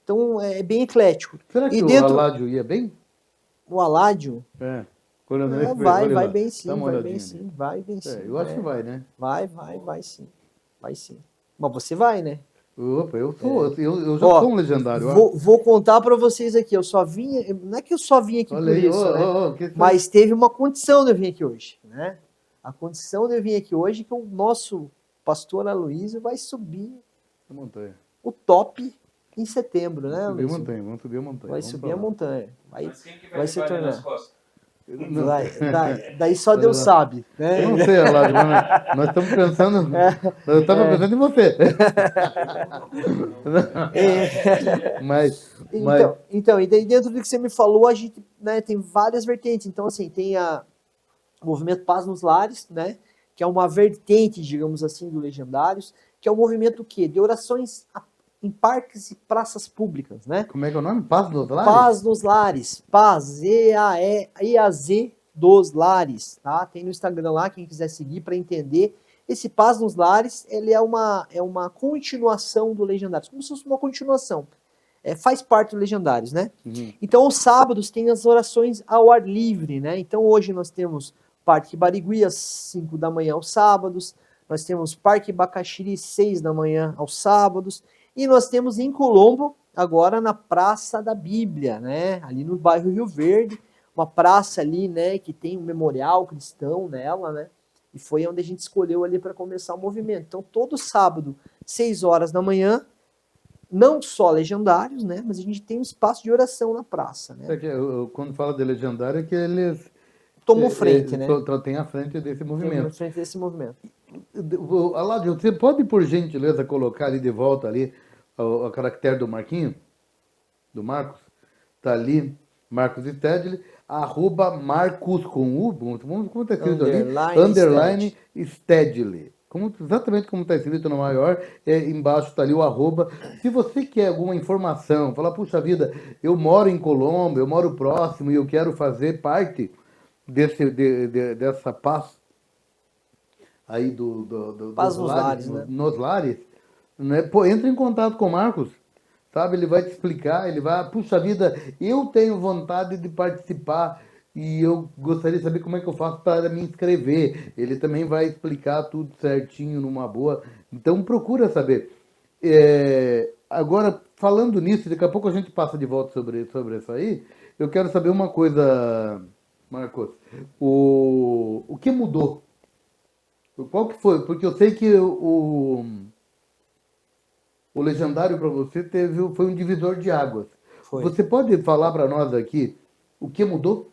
Então é bem eclético. Será que e o dentro, Aládio ia bem? o Aládio vai bem sim, vai bem sim, vai bem sim. Eu acho que vai, né? Vai sim. Vai sim. Mas você vai, né? Opa, eu já sou um legendário. Vou contar para vocês aqui, eu só vim, não é que eu só vim aqui Olha por aí, isso, né? Mas foi? teve uma condição de eu vir aqui hoje, né? A condição de eu vir aqui hoje é que o nosso pastor Aloysio vai subir A montanha. o top em setembro, né, Vamos subir a Aloysio? montanha, vamos subir a montanha. Vai vamos subir pra a lá. montanha. Mas quem que Vai se levar ele nas tornar. costas? Não, Daí só Deus sabe, né? eu não sei, Aládio, mas nós estamos pensando. Eu estava pensando em você. Mas Então, e daí dentro do que você me falou, a gente, né, tem várias vertentes. Então, assim, tem o movimento Paz nos Lares, né? Que é uma vertente, digamos assim, do Legendários, que é um movimento o quê? De orações em parques e praças públicas, né? Como é que é o nome? Paz nos Lares? Paz nos Lares. Paz, Z-A-E-I-A-Z dos Lares, tá? Tem no Instagram lá, quem quiser seguir para entender. Esse Paz nos Lares, ele é uma continuação do Legendários, como se fosse uma continuação. Faz parte do Legendários, né? Uhum. Então, aos sábados tem as orações ao ar livre, né? Então, hoje nós temos Parque Barigui às 5 da manhã aos sábados, nós temos Parque Bacaxiri 6 da manhã aos sábados, e nós temos em Colombo, agora na Praça da Bíblia, né? Ali no bairro Rio Verde, uma praça ali, né, que tem um memorial cristão nela, né? E foi onde a gente escolheu ali para começar o movimento. Então, todo sábado, 6 horas da manhã, não só Legendários, né? Mas a gente tem um espaço de oração na praça, né? Quando fala de Legendário, é que eles Tomou frente, né? Tem a frente desse movimento. Na frente desse movimento. Aládio, você pode, por gentileza, colocar ali de volta ali o caractere do Marquinho? Do Marcos? Tá ali, Marcos Stedley, @ Marcos com U, como está escrito ali? Underline Stedley. Exatamente como está escrito no maior, embaixo está ali o @. Se você quer alguma informação, falar, puxa vida, eu moro em Colombo, eu moro próximo e eu quero fazer parte dessa paz aí Paz nos Lares, né? Nos Lares, né? Pô, entra em contato com o Marcos, sabe? Ele vai te explicar, ele vai, puxa vida, eu tenho vontade de participar e eu gostaria de saber como é que eu faço para me inscrever. Ele também vai explicar tudo certinho, numa boa. Então procura saber. Agora, falando nisso, daqui a pouco a gente passa de volta sobre isso aí. Eu quero saber uma coisa, Marcos. O que mudou? Qual que foi? Porque eu sei que o Legendário para você foi um divisor de águas. Foi. Você pode falar para nós aqui o que mudou?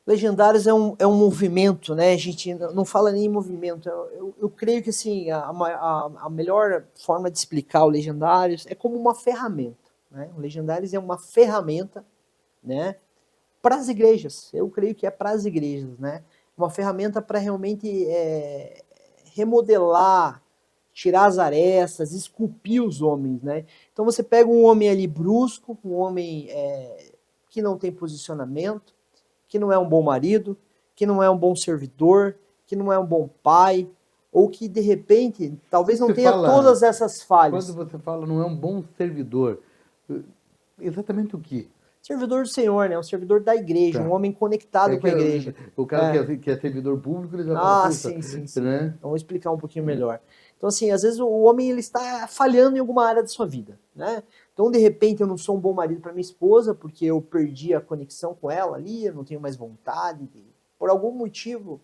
Legendários é um movimento, né? A gente não fala nem em movimento. Eu creio que assim, a melhor forma de explicar o Legendários é como uma ferramenta, né? O Legendários é uma ferramenta, né, para as igrejas. Eu creio que é para as igrejas, né? Uma ferramenta para realmente remodelar, tirar as arestas, esculpir os homens, né? Então você pega um homem ali brusco, um homem que não tem posicionamento, que não é um bom marido, que não é um bom servidor, que não é um bom pai, ou que de repente talvez não tenha todas essas falhas. Quando você fala não é um bom servidor, exatamente o que? Servidor do Senhor, né? Um servidor da igreja, Tá. Um homem conectado com a igreja. O cara que é servidor público, ele já fala, sim. né? Então, vou explicar um pouquinho melhor. Então, assim, às vezes o homem ele está falhando em alguma área da sua vida, né? Então, de repente, eu não sou um bom marido para minha esposa, porque eu perdi a conexão com ela ali, eu não tenho mais vontade. Por algum motivo,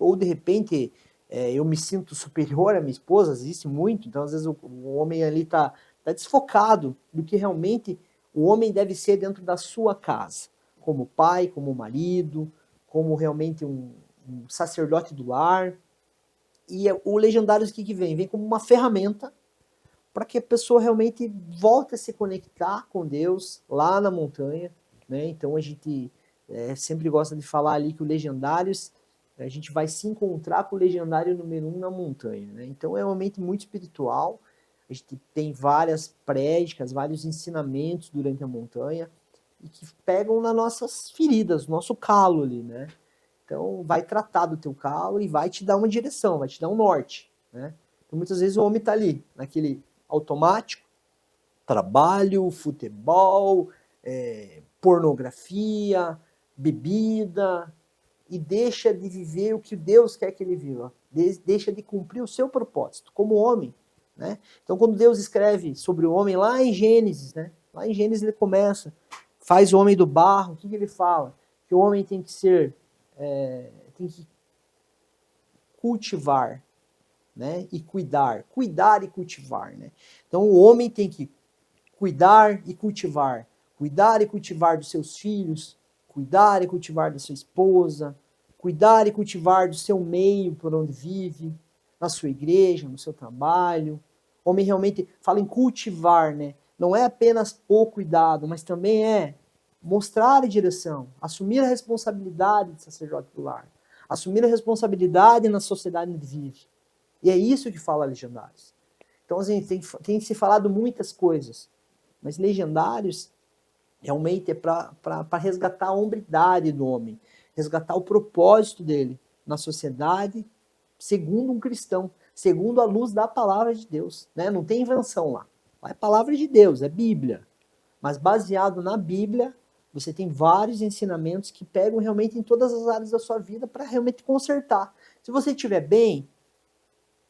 ou de repente, eu me sinto superior à minha esposa, existe muito. Então, às vezes, o homem ali está desfocado do que realmente o homem deve ser dentro da sua casa, como pai, como marido, como realmente um sacerdote do lar. E o Legendários que vem? Vem como uma ferramenta para que a pessoa realmente volte a se conectar com Deus lá na montanha, né? Então a gente sempre gosta de falar ali que o Legendários, a gente vai se encontrar com o Legendário número 1 na montanha, né? Então é um momento muito espiritual. A gente tem várias prédicas, vários ensinamentos durante a montanha e que pegam nas nossas feridas, nosso calo ali, né? Então vai tratar do teu calo e vai te dar uma direção, vai te dar um norte, né? Então muitas vezes o homem tá ali, naquele automático, trabalho, futebol, pornografia, bebida, e deixa de viver o que Deus quer que ele viva, deixa de cumprir o seu propósito como homem, né? Então quando Deus escreve sobre o homem lá em Gênesis, né? Lá em Gênesis ele começa, faz o homem do barro, o que ele fala? Que o homem tem que ser, tem que cultivar, né? E cuidar e cultivar, né? Então o homem tem que cuidar e cultivar dos seus filhos, cuidar e cultivar da sua esposa, cuidar e cultivar do seu meio por onde vive, na sua igreja, no seu trabalho. O homem realmente fala em cultivar, né? Não é apenas o cuidado, mas também é mostrar a direção, assumir a responsabilidade de sacerdote do lar, assumir a responsabilidade na sociedade onde vive. E é isso que fala Legendários. Então, assim, tem se falado muitas coisas, mas legendários realmente é para resgatar a hombridade do homem, resgatar o propósito dele na sociedade, segundo um cristão, segundo a luz da palavra de Deus, né? Não tem invenção lá. Lá é palavra de Deus, é Bíblia. Mas baseado na Bíblia, você tem vários ensinamentos que pegam realmente em todas as áreas da sua vida para realmente consertar. Se você estiver bem,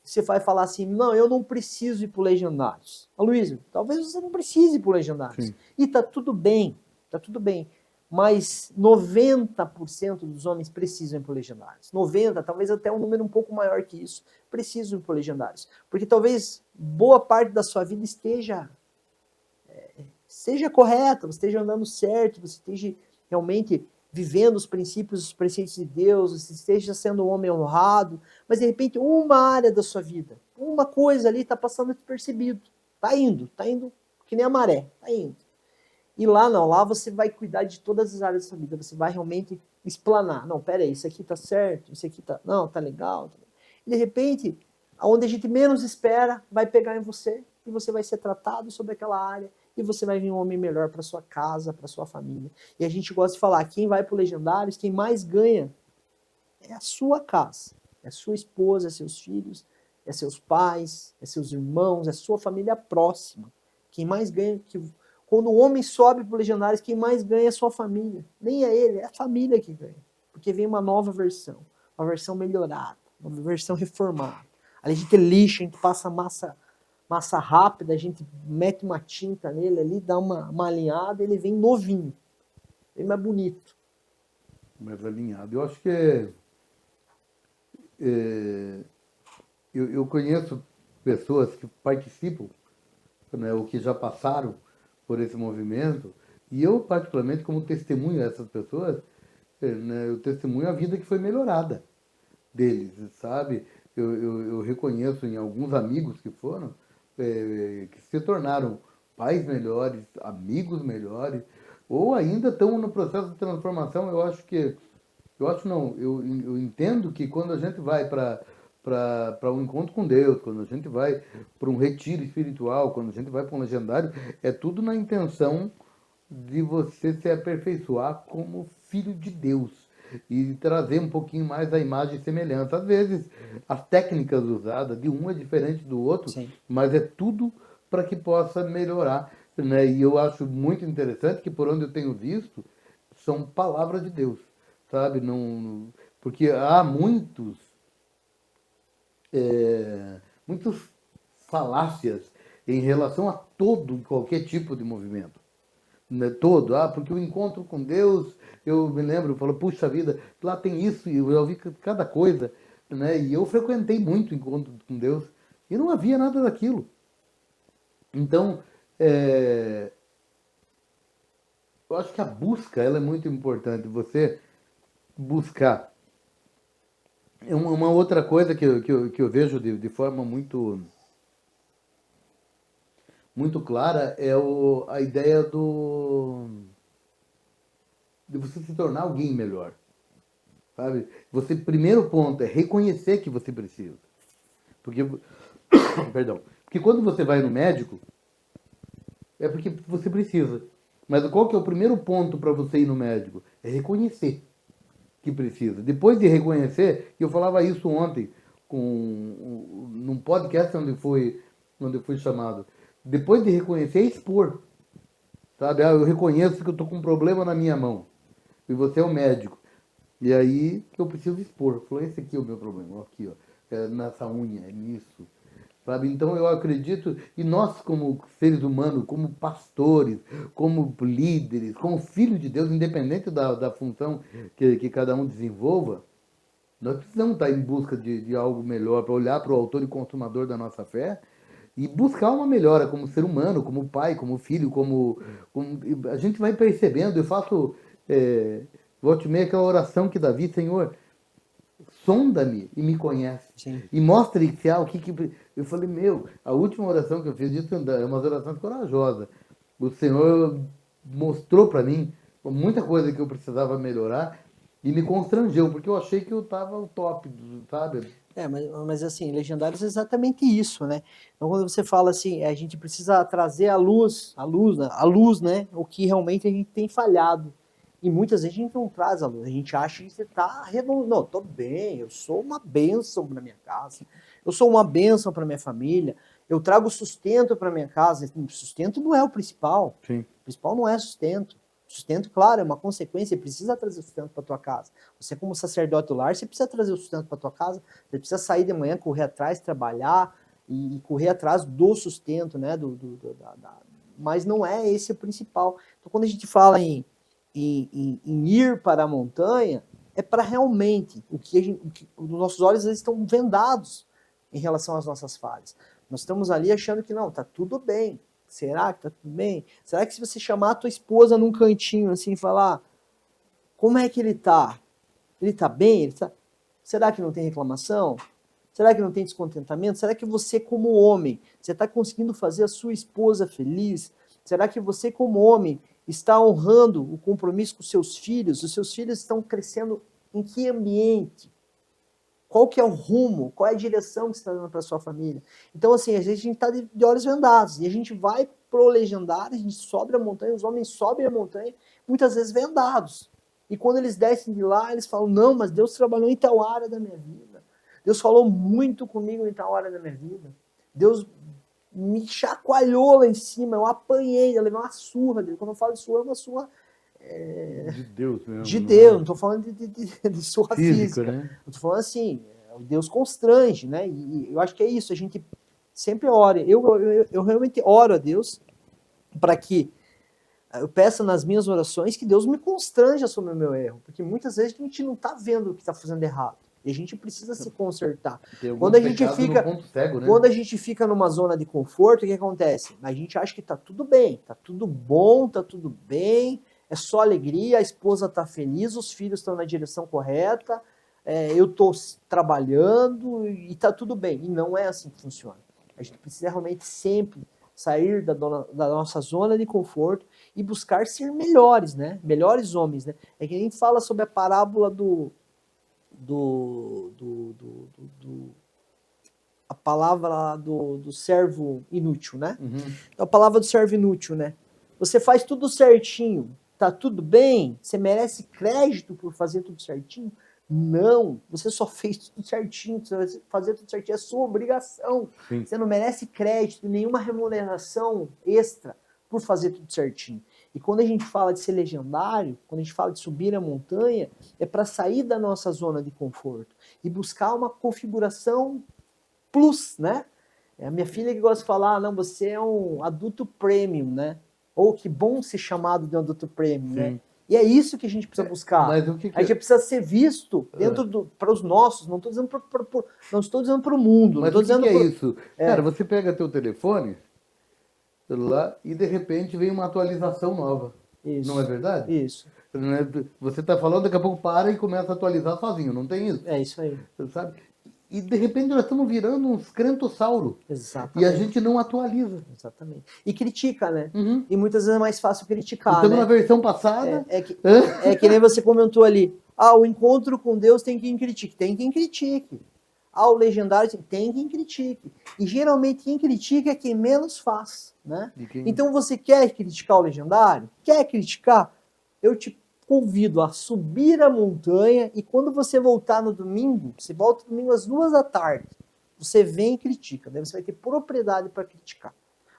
você vai falar assim, não, eu não preciso ir para o Legendários. Aloysio, talvez você não precise ir para o Legendários. Sim. E tá tudo bem, tá tudo bem. Mas 90% dos homens precisam ir para o Legendários. 90%, talvez até um número um pouco maior que isso, precisam ir para o Legendários. Porque talvez boa parte da sua vida seja correta, você esteja andando certo, você esteja realmente vivendo os preceitos de Deus, você esteja sendo um homem honrado, mas de repente uma área da sua vida, uma coisa ali está passando despercebido, tá indo que nem a maré, tá indo. E lá não, lá você vai cuidar de todas as áreas da sua vida, você vai realmente explanar, não, peraí, isso aqui tá certo, isso aqui tá, não, tá legal. E de repente, aonde a gente menos espera, vai pegar em você, e você vai ser tratado sobre aquela área, e você vai vir um homem melhor para sua casa, para sua família. E a gente gosta de falar, quem vai para o Legendários, quem mais ganha é a sua casa, é a sua esposa, é seus filhos, é seus pais, é seus irmãos, é sua família próxima. Quem mais ganha, quando o homem sobe para o Legendários, quem mais ganha é a sua família. Nem é ele, é a família que ganha. Porque vem uma nova versão, uma versão melhorada, uma versão reformada. Ali a gente lixa, a gente passa massa rápida, a gente mete uma tinta nele ali, dá uma alinhada, ele vem novinho, bem mais bonito. Mais alinhado. Eu acho que eu conheço pessoas que participam, né, ou que já passaram por esse movimento, e eu, particularmente, como testemunho dessas pessoas, né, eu testemunho a vida que foi melhorada deles, sabe? Eu reconheço em alguns amigos que foram, que se tornaram pais melhores, amigos melhores, ou ainda estão no processo de transformação. Eu entendo que quando a gente vai para um encontro com Deus, quando a gente vai para um retiro espiritual, quando a gente vai para um legendário, é tudo na intenção de você se aperfeiçoar como filho de Deus e trazer um pouquinho mais a imagem e semelhança. Às vezes, as técnicas usadas de um é diferente do outro, Sim. mas é tudo para que possa melhorar, né? E eu acho muito interessante que, por onde eu tenho visto, são palavras de Deus, sabe? Não, porque há muitos falácias em relação a todo e qualquer tipo de movimento. Né, todo, porque o encontro com Deus, eu me lembro, eu falo, puxa vida, lá tem isso, e eu já ouvi cada coisa, né, e eu frequentei muito o encontro com Deus, e não havia nada daquilo. Então, eu acho que a busca, ela é muito importante, você buscar. Uma outra coisa que eu vejo de forma muito clara é a ideia de você se tornar alguém melhor, sabe? Você, primeiro ponto é reconhecer que você precisa, porque perdão, porque quando você vai no médico é porque você precisa, mas qual que é o primeiro ponto para você ir no médico? É reconhecer que precisa. Depois de reconhecer, eu falava isso ontem num podcast onde fui chamado. Depois de reconhecer, é expor. Sabe? Eu reconheço que eu estou com um problema na minha mão. E você é o médico. E aí que eu preciso expor. Falou, esse aqui é o meu problema. Aqui, ó. É nessa unha, é nisso. Sabe? Então eu acredito, e nós como seres humanos, como pastores, como líderes, como filhos de Deus, independente da função que cada um desenvolva, nós precisamos estar em busca de algo melhor, para olhar para o autor e consumador da nossa fé, e buscar uma melhora como ser humano, como pai, como filho, como a gente vai percebendo. Eu faço volta e meia aquela oração que Davi, Senhor, sonda-me e me conhece. Sim. E mostre se há o que... Eu falei, a última oração que eu fiz, isso é uma oração corajosa. O Senhor mostrou para mim muita coisa que eu precisava melhorar, E me constrangeu, porque eu achei que eu tava o top, sabe? Mas assim, Legendários é exatamente isso, né? Então quando você fala assim, a gente precisa trazer à luz, né? O que realmente a gente tem falhado. E muitas vezes a gente não traz à luz, a gente acha que você está redondo. Não, tô bem, eu sou uma bênção para minha casa, eu sou uma bênção para minha família, eu trago sustento para minha casa. Sustento não é o principal. Sim. O principal não é sustento. Sustento, claro, é uma consequência, você precisa trazer sustento para tua casa. Você, como sacerdote do lar, você precisa trazer o sustento para tua casa, você precisa sair de manhã, correr atrás, trabalhar e correr atrás do sustento, né? Mas não é esse o principal. Então, quando a gente fala em ir para a montanha, é para realmente os nossos olhos eles estão vendados em relação às nossas falhas. Nós estamos ali achando que não, tá tudo bem. Será que tá tudo bem? Será que se você chamar a tua esposa num cantinho assim e falar como é que ele tá? Ele tá bem? Será que não tem reclamação? Será que não tem descontentamento? Será que você como homem, você está conseguindo fazer a sua esposa feliz? Será que você como homem está honrando o compromisso com os seus filhos? Os seus filhos estão crescendo em que ambiente? Qual que é o rumo? Qual é a direção que você está dando para a sua família? Então, assim, às vezes a gente está de olhos vendados e a gente vai pro Legendário, a gente sobe a montanha, os homens sobem a montanha, muitas vezes vendados. E quando eles descem de lá, eles falam, não, mas Deus trabalhou em tal área da minha vida. Deus falou muito comigo em tal área da minha vida. Deus me chacoalhou lá em cima, eu apanhei, eu levei uma surra dele. Quando eu falo de surra, é uma surra de Deus mesmo. De Deus, não estou falando de surra física. Né? Eu estou falando assim, Deus constrange, né? E eu acho que é isso, a gente sempre ora. Eu realmente oro a Deus para que eu peço nas minhas orações que Deus me constranja sobre o meu erro, porque muitas vezes a gente não está vendo o que está fazendo errado. E a gente precisa se consertar. Quando a gente fica, cego, né? quando a gente fica numa zona de conforto, o que acontece? A gente acha que está tudo bem, está tudo bom, está tudo bem, é só alegria, a esposa está feliz, os filhos estão na direção correta, eu estou trabalhando e está tudo bem. E não é assim que funciona. A gente precisa realmente sempre sair da nossa zona de conforto e buscar ser melhores, né? Melhores homens, né? É que a gente fala sobre a parábola a palavra do servo inútil, né? Uhum. Então, a palavra do servo inútil, né? Você faz tudo certinho, tá tudo bem? Você merece crédito por fazer tudo certinho? Não, você só fez tudo certinho, fazer tudo certinho é sua obrigação. Sim. Você não merece crédito, nenhuma remuneração extra por fazer tudo certinho. E quando a gente fala de ser legendário, quando a gente fala de subir a montanha, é para sair da nossa zona de conforto e buscar uma configuração plus, né? É a minha filha que gosta de falar, não, você é um adulto premium, né? Ou que bom ser chamado de um adulto premium, né? E é isso que a gente precisa buscar. Mas o que a gente precisa ser visto dentro para os nossos, não estou dizendo não estou dizendo para o mundo. Mas não o que, dizendo que é isso? Cara, você pega teu telefone, celular, e de repente vem uma atualização nova. Isso. Não é verdade? Isso. Você está falando, daqui a pouco para e começa a atualizar sozinho, não tem isso? É isso aí. Você sabe? E de repente nós estamos virando uns crentosauros. Exatamente. E a gente não atualiza. Exatamente. E critica, né? Uhum. E muitas vezes é mais fácil criticar, Estamos né? na versão passada. É que nem você comentou ali. O encontro com Deus tem quem critique. Tem quem critique. O legendário tem quem critique. E geralmente quem critica é quem menos faz, né? Então você quer criticar o legendário? Quer criticar? Eu te convido a subir a montanha e quando você voltar no domingo, você volta no domingo às 14h, você vem e critica. Daí você vai ter propriedade para criticar.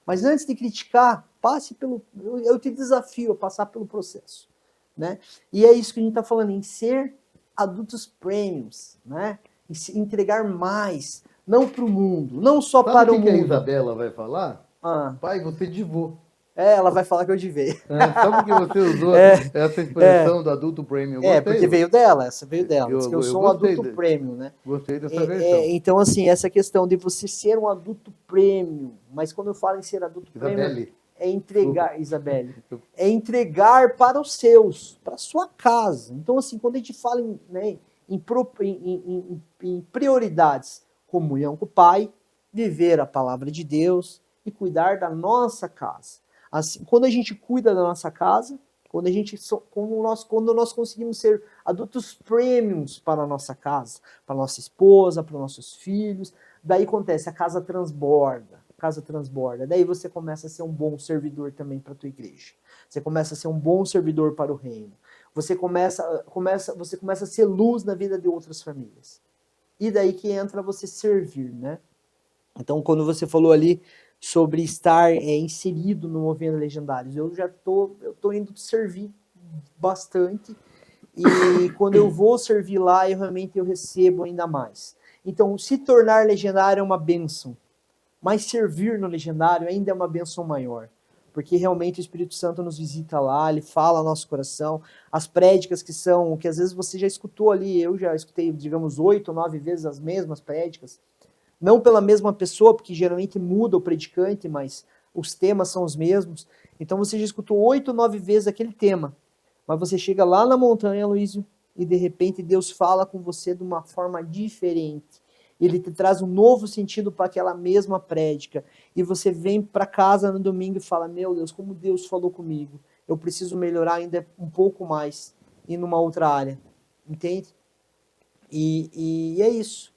Mas antes de criticar, passe pelo... Eu te desafio a passar pelo processo, né? E é isso que a gente está falando, em ser adultos premiums, né? Em entregar mais, não para o mundo, não só Sabe para o que mundo. a Isabela vai falar? Pai, você divou. Ela vai falar que eu divei. Só porque você usou essa expressão do adulto premium. Porque veio dela, essa veio dela. Eu sou um adulto gostei premium, né? Gostei dessa versão. Então, assim, essa questão de você ser um adulto premium, mas quando eu falo em ser adulto premium, é entregar, Isabelle, é entregar para os seus, para a sua casa. Então, assim, quando a gente fala em prioridades, comunhão com o Pai, viver a palavra de Deus e cuidar da nossa casa. Assim, quando a gente cuida da nossa casa, Quando nós conseguimos ser adultos premiums para a nossa casa, para a nossa esposa, para os nossos filhos, daí acontece, a casa transborda. Daí você começa a ser um bom servidor também para a tua igreja. Você começa a ser um bom servidor para o reino. Você começa a ser luz na vida de outras famílias. E daí que entra você servir, né? Então, quando você falou ali sobre estar inserido no Movimento Legendários, eu tô indo servir bastante, e quando eu vou servir lá, eu recebo ainda mais. Então, se tornar legendário é uma bênção, mas servir no legendário ainda é uma bênção maior, porque realmente o Espírito Santo nos visita lá, ele fala ao nosso coração, as prédicas que às vezes você já escutou ali, eu já escutei, digamos, 8 ou 9 vezes as mesmas prédicas, não pela mesma pessoa, porque geralmente muda o predicante, mas os temas são os mesmos. Então você já escutou 8 ou 9 vezes aquele tema, mas você chega lá na montanha, Luísio, e de repente Deus fala com você de uma forma diferente. Ele te traz um novo sentido para aquela mesma prédica. E você vem para casa no domingo e fala, meu Deus, como Deus falou comigo. Eu preciso melhorar ainda um pouco mais e numa outra área. Entende? E é isso.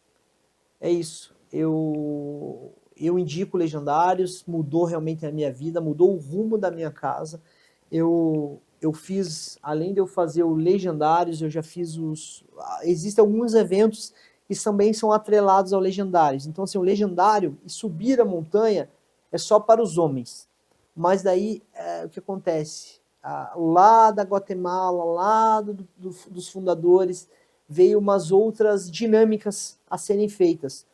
É isso. Eu indico Legendários, mudou realmente a minha vida, mudou o rumo da minha casa. Eu fiz, além de eu fazer o Legendários, eu já fiz existem alguns eventos que também são atrelados ao Legendários. Então, assim, o Legendário e subir a montanha é só para os homens. Mas daí, o que acontece? Lá da Guatemala, lá dos fundadores, veio umas outras dinâmicas a serem feitas.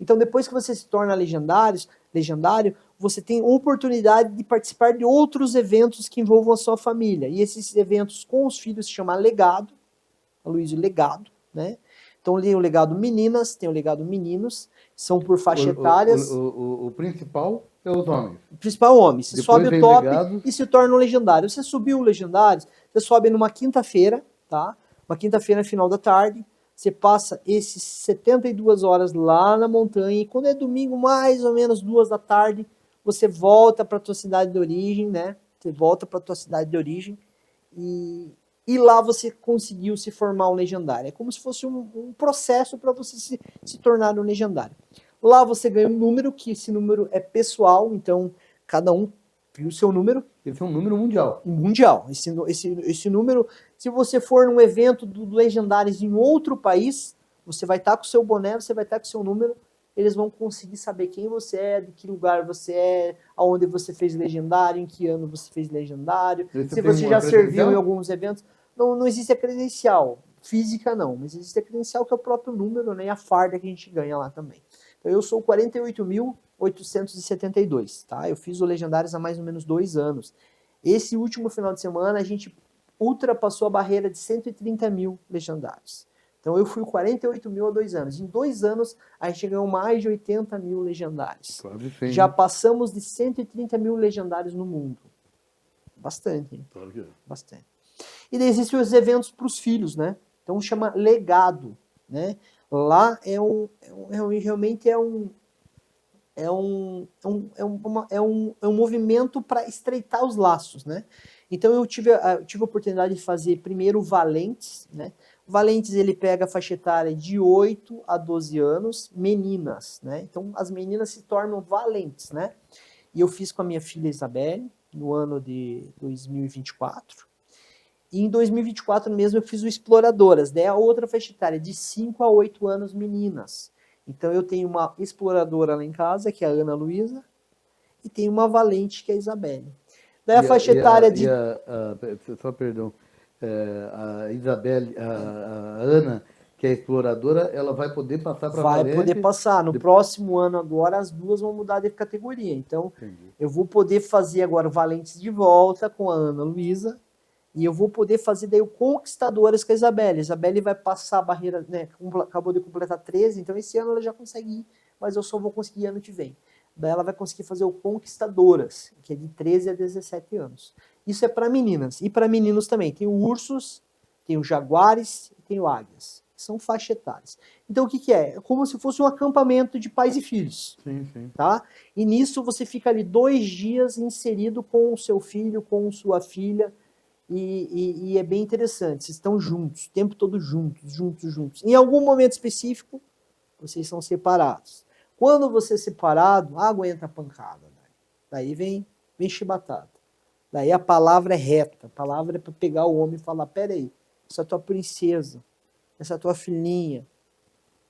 Então, depois que você se torna legendário, você tem oportunidade de participar de outros eventos que envolvam a sua família. E esses eventos com os filhos se chamam legado, Aloysio, legado, né? Então, tem o legado meninas, tem o legado meninos, são por faixa etárias. O principal é os homens. O principal é o homem. Você Depois sobe o top legado. e se torna um legendário. Você subiu o legendário, você sobe numa quinta-feira, tá? Uma quinta-feira, final da tarde. Você passa esses 72 horas lá na montanha, e quando é domingo, mais ou menos 2 da tarde, você volta para a tua cidade de origem, né? Você volta para a tua cidade de origem e lá você conseguiu se formar um legendário. É como se fosse um processo para você se tornar um legendário. Lá você ganha um número, que esse número é pessoal, então cada um tem o seu número. Esse é um número mundial. Mundial. Esse número, se você for num evento do Legendários em outro país, você vai estar com o seu boné, você vai estar com o seu número, eles vão conseguir saber quem você é, de que lugar você é, aonde você fez legendário, em que ano você fez legendário, se você já serviu em alguns eventos. Não existe a credencial física, não, mas existe a credencial que é o próprio número, né, e a farda que a gente ganha lá também. Então eu sou 48.872, tá? Eu fiz o Legendários há mais ou menos 2 anos. Esse último final de semana a gente ultrapassou a barreira de 130 mil legendários. Então eu fui 48 mil há 2 anos. Em 2 anos a gente ganhou mais de 80 mil legendários. Quase 100. Já passamos de 130 mil legendários no mundo. Bastante, hein? Claro que é. Bastante. E daí existem os eventos para os filhos, né? Então chama legado, né? Lá realmente é um movimento para estreitar os laços, né? Então eu tive a oportunidade de fazer primeiro o Valentes, né? O Valentes, ele pega a faixa etária de 8 a 12 anos, meninas, né? Então as meninas se tornam valentes, né? E eu fiz com a minha filha Isabelle no ano de 2024. E em 2024 mesmo eu fiz o Exploradoras, né? A outra faixa etária de 5 a 8 anos, meninas. Então eu tenho uma exploradora lá em casa, que é a Ana Luísa, e tenho uma valente, que é a Isabelle. Daí a faixa etária de... Só perdão. A Isabelle, a Ana, que é exploradora, ela vai poder passar para a valente? Vai poder passar. No próximo ano agora, as duas vão mudar de categoria. Então, eu vou poder fazer agora o Valentes de volta com a Ana Luísa, e eu vou poder fazer daí o Conquistadoras com a Isabelle. A Isabelle vai passar a barreira, né? Acabou de completar 13, então esse ano ela já consegue ir, mas eu só vou conseguir ano que vem. Daí ela vai conseguir fazer o Conquistadoras, que é de 13 a 17 anos. Isso é para meninas. E para meninos também. Tem o Ursos, tem o Jaguares e tem o Águias. São faixa etárias. Então o que é? É como se fosse um acampamento de pais e filhos. Sim, sim. Tá? E nisso você fica ali 2 dias inserido com o seu filho, com sua filha. E é bem interessante, vocês estão juntos, o tempo todo juntos. Em algum momento específico, vocês são separados. Quando você é separado, aguenta a pancada. Daí vem chibatada. Daí a palavra é reta, a palavra é para pegar o homem e falar, peraí, essa é tua princesa, essa é tua filhinha.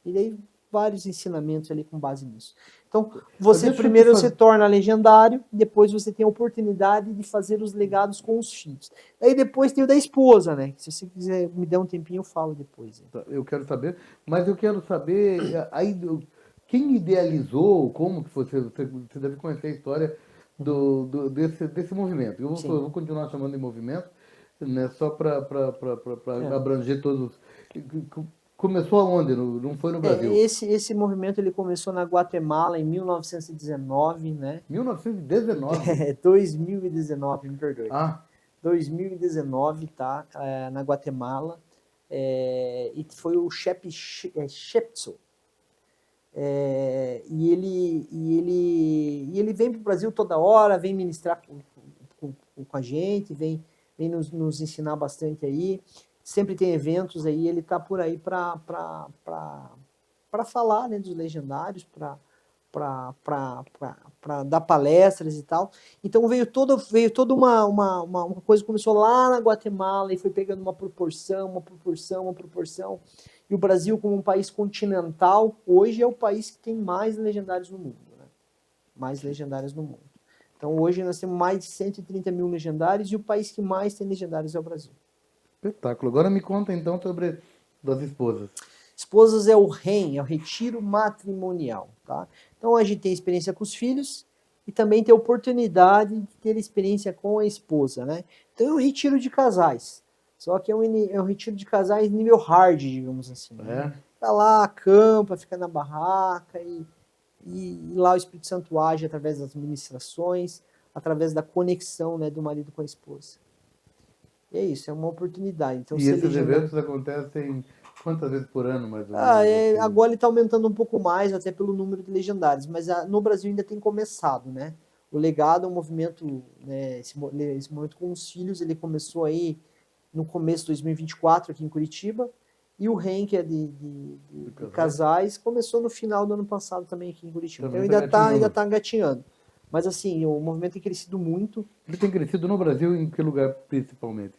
E daí vários ensinamentos ali com base nisso. Então, você primeiro se torna legendário, depois você tem a oportunidade de fazer os legados com os filhos. Aí depois tem o da esposa, né? Se você quiser me der um tempinho, eu falo depois. Eu quero saber, mas eu quero saber aí quem idealizou, como que você deve conhecer a história desse movimento. Eu vou continuar chamando de movimento, né, só para abranger todos. Começou aonde? Não foi no Brasil? Esse movimento ele começou na Guatemala em 1919, né? 1919? 2019, me perdoe. 2019, tá? Na Guatemala. E foi o Shep Shepso. E ele vem para o Brasil toda hora, vem ministrar com a gente, vem nos ensinar bastante aí. Sempre tem eventos aí, ele está por aí para falar, né, dos legendários, para dar palestras e tal. Então veio toda uma coisa que começou lá na Guatemala e foi pegando uma proporção. E o Brasil, como um país continental, hoje é o país que tem mais legendários no mundo, né? Mais legendários no mundo. Então hoje nós temos mais de 130 mil legendários e o país que mais tem legendários é o Brasil. Espetáculo. Agora me conta então sobre das esposas. Esposas é o REM, é o retiro matrimonial, tá? Então a gente tem experiência com os filhos e também tem a oportunidade de ter experiência com a esposa, né? Então é um retiro de casais, só que é um retiro de casais nível hard, digamos assim. Né? Tá lá, acampa, fica na barraca e lá o Espírito Santo age através das ministrações, através da conexão, né, do marido com a esposa. E é isso, é uma oportunidade. Então, e esses eventos acontecem quantas vezes por ano, mais ou menos? Assim? Agora ele está aumentando um pouco mais, até pelo número de legendários, mas no Brasil ainda tem começado, né? O legado é um movimento, né, esse movimento com os filhos, ele começou aí no começo de 2024 aqui em Curitiba, e o REM, que é de casais, começou no final do ano passado também aqui em Curitiba. Também então ainda está engatinhando. Mas assim, o movimento tem crescido muito. Ele tem crescido no Brasil em que lugar principalmente?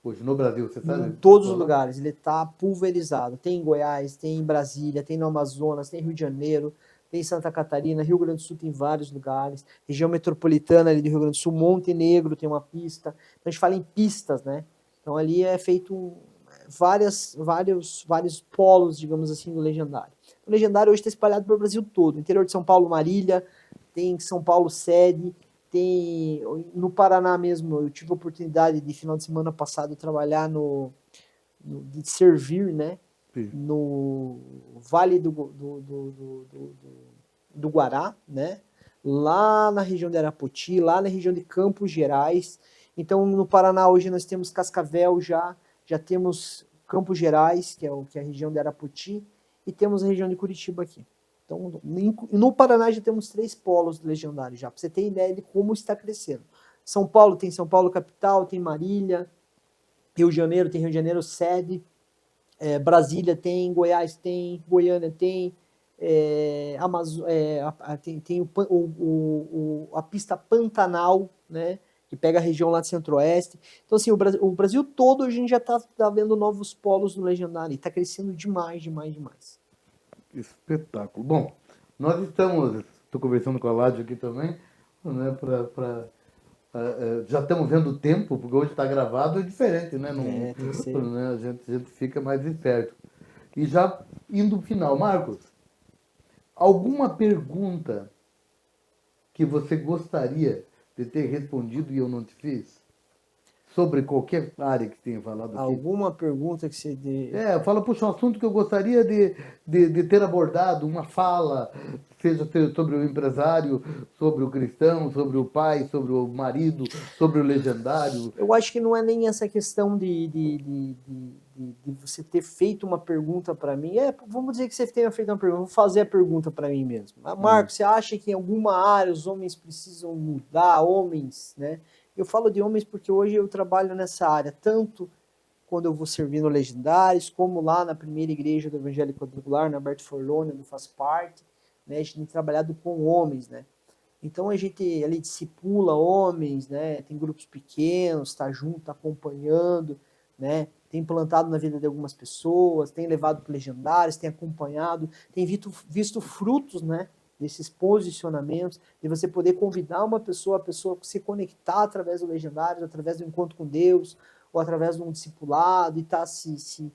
Hoje, no Brasil, você sabe? Em todos os lugares, ele está pulverizado. Tem em Goiás, tem em Brasília, tem no Amazonas, tem em Rio de Janeiro, tem em Santa Catarina, Rio Grande do Sul tem vários lugares. Região metropolitana ali do Rio Grande do Sul, Montenegro tem uma pista. Então a gente fala em pistas, né? Então ali é feito vários polos, digamos assim, do legendário. O legendário hoje está espalhado pelo Brasil todo. No interior de São Paulo, Marília, tem São Paulo sede, tem no Paraná mesmo. Eu tive a oportunidade de final de semana passado trabalhar de servir, né? Sim. No Vale do Guará, né? Lá na região de Arapoti, lá na região de Campos Gerais. Então no Paraná hoje nós temos Cascavel já temos Campos Gerais, que é a região de Arapoti, e temos a região de Curitiba aqui. Então, no Paraná já temos 3 polos legendários já, para você ter ideia de como está crescendo. São Paulo tem São Paulo capital, tem Marília, Rio de Janeiro tem Rio de Janeiro sede, Brasília tem, Goiás tem, Goiânia tem, tem a pista Pantanal, né, que pega a região lá do Centro-Oeste. Então, assim, o Brasil todo a gente já está vendo novos polos no legendário, e está crescendo demais. Espetáculo. Bom, nós estou conversando com a Ládia aqui também, né, já estamos vendo o tempo, porque hoje está gravado, é diferente, né? A gente fica mais esperto. E já indo pro final, Marcos, alguma pergunta que você gostaria de ter respondido e eu não te fiz? Sobre qualquer área que tenha falado aqui. Alguma pergunta que você... fala, puxa, um assunto que eu gostaria de ter abordado, uma fala, seja sobre o empresário, sobre o cristão, sobre o pai, sobre o marido, sobre o legendário. Eu acho que não é nem essa questão de você ter feito uma pergunta para mim. Vamos dizer que você tenha feito uma pergunta, vou fazer a pergunta para mim mesmo. Marcos, você acha que em alguma área os homens precisam mudar, homens, né? Eu falo de homens porque hoje eu trabalho nessa área, tanto quando eu vou servir no Legendários, como lá na primeira igreja do Evangelho Quadrangular, na Alberto Forlone, onde eu faço parte, né? A gente tem trabalhado com homens, né? Então a gente ali discipula homens, né? Tem grupos pequenos, está junto, está acompanhando, né? Tem plantado na vida de algumas pessoas, tem levado para Legendários, tem acompanhado, tem visto frutos, né? Desses posicionamentos, de você poder convidar uma pessoa, a pessoa se conectar através do Legendários, através do encontro com Deus, ou através de um discipulado, e estar se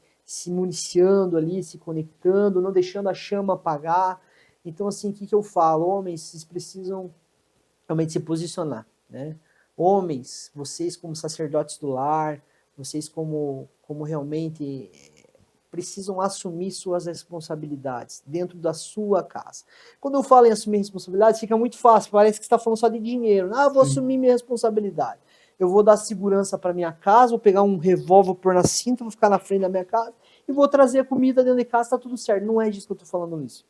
municiando ali, se conectando, não deixando a chama apagar. Então, assim, o que eu falo? Homens, vocês precisam realmente se posicionar, né? Homens, vocês como sacerdotes do lar, vocês como realmente precisam assumir suas responsabilidades dentro da sua casa. Quando eu falo em assumir responsabilidades, fica muito fácil, parece que você está falando só de dinheiro. Ah, vou assumir minha responsabilidade. Eu vou dar segurança para minha casa, vou pegar um revólver, pôr na cinta, vou ficar na frente da minha casa e vou trazer a comida dentro de casa, tá tudo certo. Não é disso que eu estou falando nisso.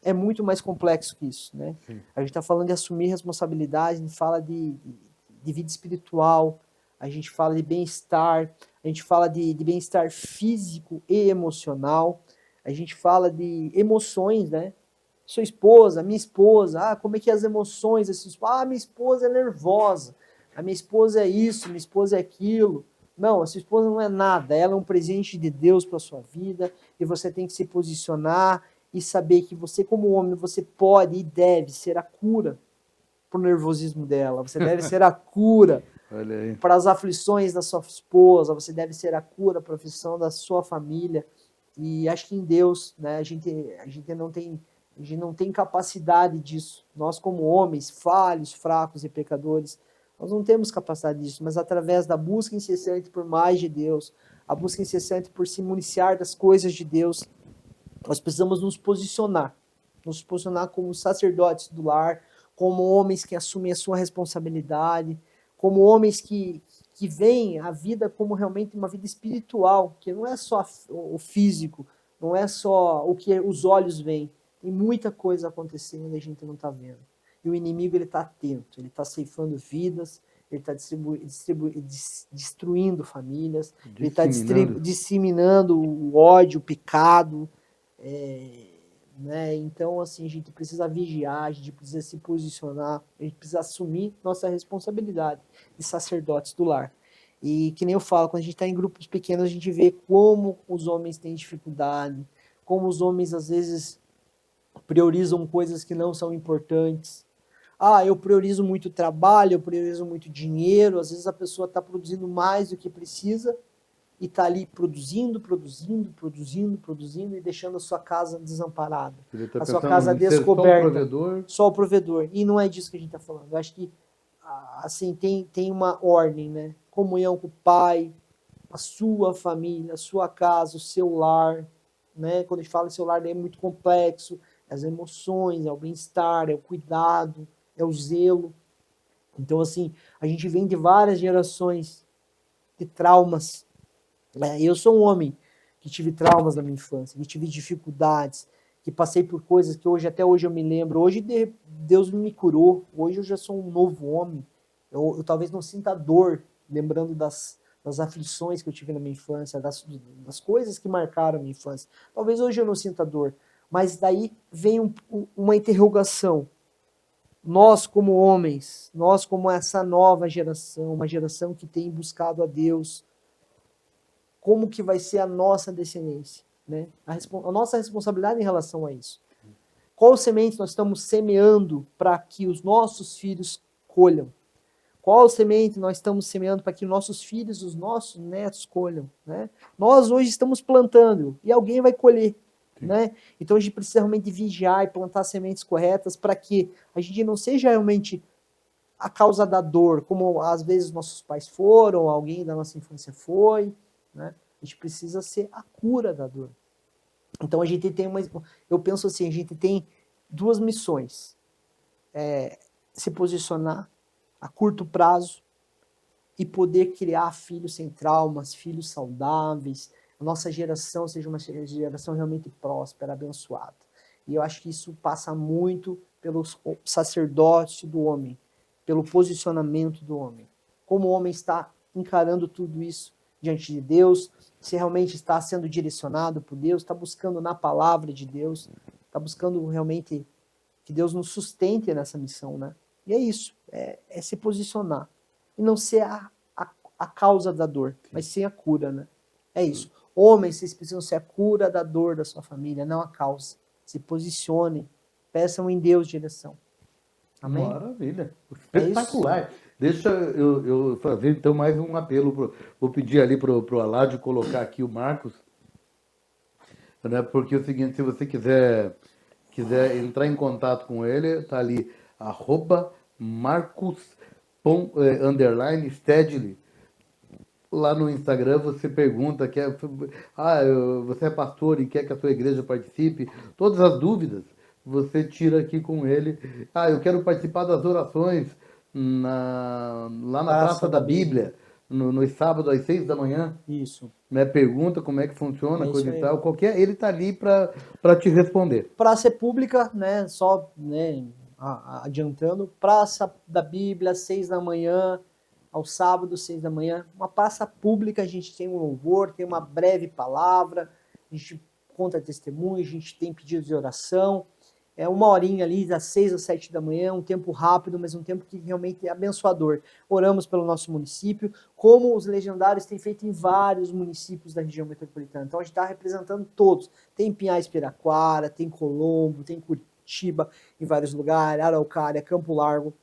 É muito mais complexo que isso, né? Sim. A gente está falando de assumir responsabilidade, a gente fala de vida espiritual, a gente fala de bem-estar, a gente fala de bem-estar físico e emocional, a gente fala de emoções, né? Sua esposa, minha esposa, como é que é as emoções? Minha esposa é nervosa, a minha esposa é isso, minha esposa é aquilo. Não, a sua esposa não é nada, ela é um presente de Deus para a sua vida, e você tem que se posicionar e saber que você, como homem, você pode e deve ser a cura para o nervosismo dela, você deve ser a cura para as aflições da sua esposa, você deve ser a cura para a aflição da sua família. E acho que em Deus, né, a gente não tem capacidade disso. Nós, como homens falhos, fracos e pecadores, nós não temos capacidade disso, mas através da busca incessante por mais de Deus, a busca incessante por se municiar das coisas de Deus, nós precisamos nos posicionar como sacerdotes do lar, como homens que assumem a sua responsabilidade, como homens que veem a vida como realmente uma vida espiritual, que não é só o físico, não é só o que os olhos veem. Tem muita coisa acontecendo e a gente não está vendo. E o inimigo está atento, ele está ceifando vidas, ele está destruindo famílias, ele está disseminando o ódio, o pecado. Né? Então, assim, a gente precisa vigiar, a gente precisa se posicionar, a gente precisa assumir nossa responsabilidade de sacerdotes do lar. E que nem eu falo, quando a gente está em grupos pequenos, a gente vê como os homens têm dificuldade, como os homens às vezes priorizam coisas que não são importantes. Eu priorizo muito trabalho, eu priorizo muito dinheiro, às vezes a pessoa está produzindo mais do que precisa, e está ali produzindo e deixando a sua casa desamparada, a sua casa descoberta, só o provedor. E não é disso que a gente está falando. Eu acho que assim, tem uma ordem, né? Comunhão com o Pai, a sua família, a sua casa, o seu lar, né? Quando a gente fala em seu lar, é muito complexo, as emoções, é o bem-estar, é o cuidado, é o zelo. Então, assim, a gente vem de várias gerações de traumas. Eu sou um homem que tive traumas na minha infância, que tive dificuldades, que passei por coisas que até hoje eu me lembro. Hoje Deus me curou, hoje eu já sou um novo homem. Eu talvez não sinta dor, lembrando das aflições que eu tive na minha infância, das coisas que marcaram a minha infância. Talvez hoje eu não sinta dor, mas daí vem uma interrogação. Nós como homens, nós como essa nova geração, uma geração que tem buscado a Deus, como que vai ser a nossa descendência, né? A nossa responsabilidade em relação a isso. Qual semente nós estamos semeando para que os nossos filhos colham? Qual semente nós estamos semeando para que nossos filhos, os nossos netos colham, né? Nós hoje estamos plantando e alguém vai colher, né? Então a gente precisa realmente vigiar e plantar sementes corretas para que a gente não seja realmente a causa da dor, como às vezes nossos pais foram, alguém da nossa infância foi, né? A gente precisa ser a cura da dor. Então a gente tem eu penso assim, a gente tem duas missões. Se posicionar a curto prazo e poder criar filhos sem traumas, filhos saudáveis, a nossa geração seja uma geração realmente próspera, abençoada. E eu acho que isso passa muito pelo sacerdócio do homem, pelo posicionamento do homem. como o homem está encarando tudo isso diante de Deus, se realmente está sendo direcionado por Deus, está buscando na palavra de Deus, está buscando realmente que Deus nos sustente nessa missão, né? E é isso, é se posicionar. E não ser a causa da dor, mas sim a cura, né? É isso. Homens, vocês precisam ser a cura da dor da sua família, não a causa. Se posicionem, peçam em Deus direção. Amém? Maravilha. Espetacular. Deixa eu fazer então mais um apelo. Vou pedir ali para o Aládio colocar aqui o Marcos, né? Porque é o seguinte, se você quiser entrar em contato com ele, tá ali, @Marcos_Stedley. Lá no Instagram você pergunta, você é pastor e quer que a sua igreja participe? Todas as dúvidas você tira aqui com ele. Eu quero participar das orações lá na Praça da Bíblia, no sábado às 6 da manhã. Isso. Né? Pergunta como é que funciona, É coisa isso e aí. tal. Ele está ali para te responder. Praça é pública, né? Só, né, adiantando, Praça da Bíblia, 6 da manhã, ao sábado, 6 da manhã. Uma praça pública, a gente tem um louvor, tem uma breve palavra, a gente conta testemunho, a gente tem pedidos de oração. É uma horinha ali, das 6 às 7 da manhã, um tempo rápido, mas um tempo que realmente é abençoador. Oramos pelo nosso município, como os legendários têm feito em vários municípios da região metropolitana. Então a gente está representando todos. Tem Pinhais, Piraquara, tem Colombo, tem Curitiba, em vários lugares, Araucária, Campo Largo.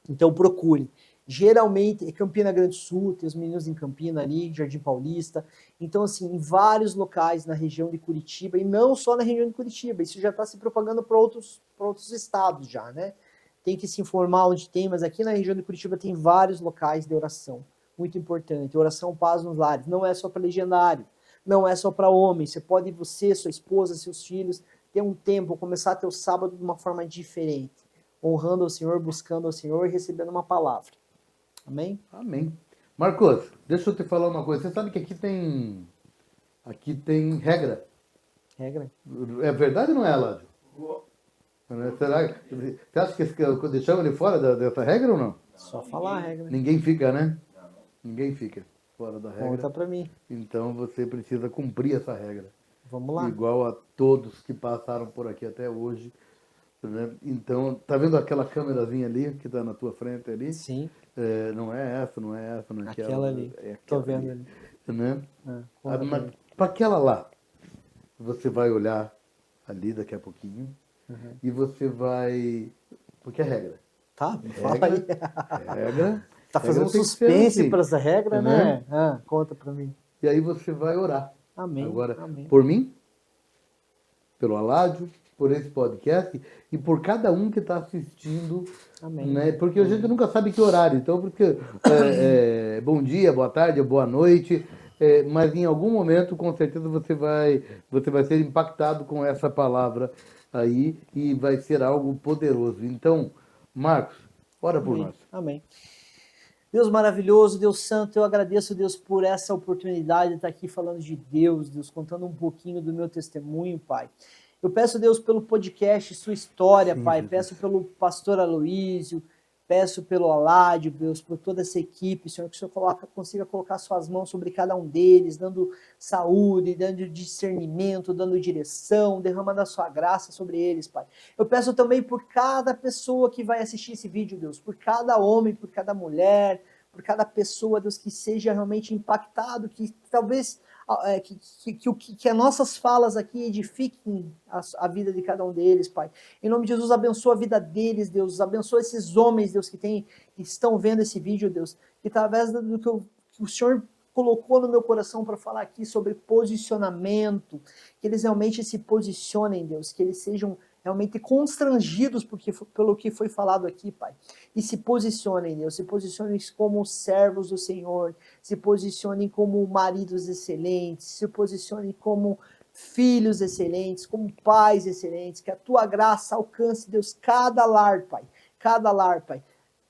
Então procure. Geralmente, Campina Grande do Sul, tem os meninos em Campina ali, Jardim Paulista. Então, assim, em vários locais na região de Curitiba, e não só na região de Curitiba, isso já está se propagando para outros estados já, né? Tem que se informar onde tem, mas aqui na região de Curitiba tem vários locais de oração. Muito importante. Oração Paz nos Lares. Não é só para legendário, não é só para homem. Você pode, você, sua esposa, seus filhos, ter um tempo, começar a ter o sábado de uma forma diferente, honrando ao Senhor, buscando ao Senhor e recebendo uma palavra. Amém? Amém. Marcos, deixa eu te falar uma coisa. Você sabe que aqui tem regra. Regra? É verdade ou não é, Aládio? Será que você acha que deixamos ele fora dessa regra ou não? Só falar a regra. Ninguém fica, né? Ninguém fica fora da regra. Conta pra mim. Então você precisa cumprir essa regra. Vamos lá. Igual a todos que passaram por aqui até hoje. Né? Então, tá vendo aquela câmerazinha ali que tá na tua frente ali? Sim. Não é essa, não é aquela. Aquela ali. É Tô aquela vendo ali. ali. Né? Conta pra mim. Para aquela lá, você vai olhar ali daqui a pouquinho e você vai. Porque é regra. Tá, fala aí. Regra. Tá fazendo regra tem que ser suspense assim, pra essa regra, né? né? Conta pra mim. E aí você vai orar. Amém. Agora, Amém. por mim, pelo Aládio, por esse podcast e por cada um que está assistindo. Amém. Né? Porque a gente nunca sabe que horário. Então, porque bom dia, boa tarde, boa noite. Mas em algum momento, com certeza, você vai ser impactado com essa palavra aí e vai ser algo poderoso. Então, Marcos, ora por nós. Amém. Deus maravilhoso, Deus santo, eu agradeço, Deus, por essa oportunidade de estar aqui falando de Deus, Deus, contando um pouquinho do meu testemunho, Pai. Eu peço, Deus, pelo podcast, sua história, Pai. Jesus. Peço pelo pastor Aloísio, peço pelo Aládio, Deus, por toda essa equipe, Senhor, que o Senhor consiga colocar suas mãos sobre cada um deles, dando saúde, dando discernimento, dando direção, derramando a sua graça sobre eles, Pai. Eu peço também por cada pessoa que vai assistir esse vídeo, Deus, por cada homem, por cada mulher, por cada pessoa, Deus, que seja realmente impactado, que talvez que as nossas falas aqui edifiquem a vida de cada um deles, Pai. Em nome de Jesus, abençoa a vida deles, Deus. Abençoa esses homens, Deus, que estão vendo esse vídeo, Deus. Que através do que o Senhor colocou no meu coração para falar aqui sobre posicionamento, que eles realmente se posicionem, Deus. Que eles sejam realmente constrangidos pelo que foi falado aqui, Pai. E se posicionem, Deus, se posicionem como servos do Senhor, se posicionem como maridos excelentes, se posicionem como filhos excelentes, como pais excelentes, que a Tua graça alcance, Deus, cada lar, Pai, cada lar, Pai.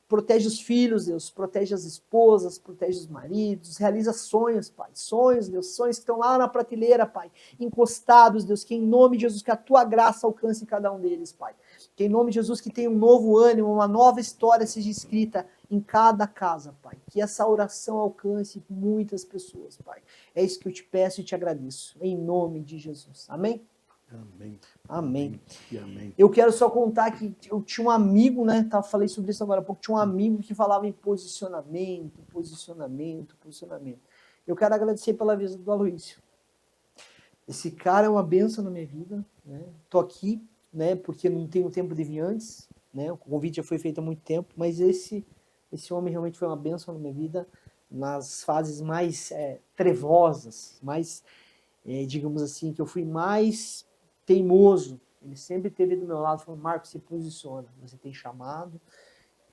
Protege os filhos, Deus, protege as esposas, protege os maridos, realiza sonhos, Pai, sonhos, Deus, sonhos que estão lá na prateleira, Pai, encostados, Deus, que em nome de Jesus, que a Tua graça alcance cada um deles, Pai. Que em nome de Jesus que tenha um novo ânimo, uma nova história seja escrita em cada casa, Pai. Que essa oração alcance muitas pessoas, Pai. É isso que eu te peço e te agradeço. Em nome de Jesus. Amém? Amém. Amém. E amém. Eu quero só contar que eu tinha um amigo, né? Falei sobre isso agora há pouco. Tinha um amigo que falava em posicionamento. Eu quero agradecer pela visita do Aloísio. Esse cara é uma bênção na minha vida, né? Tô aqui, né? Porque não tenho tempo de vir antes, né? O convite já foi feito há muito tempo, mas esse homem realmente foi uma bênção na minha vida nas fases mais trevosas, mais, digamos assim, que eu fui mais teimoso. Ele sempre esteve do meu lado, falando: Marcos, se posiciona, você tem chamado,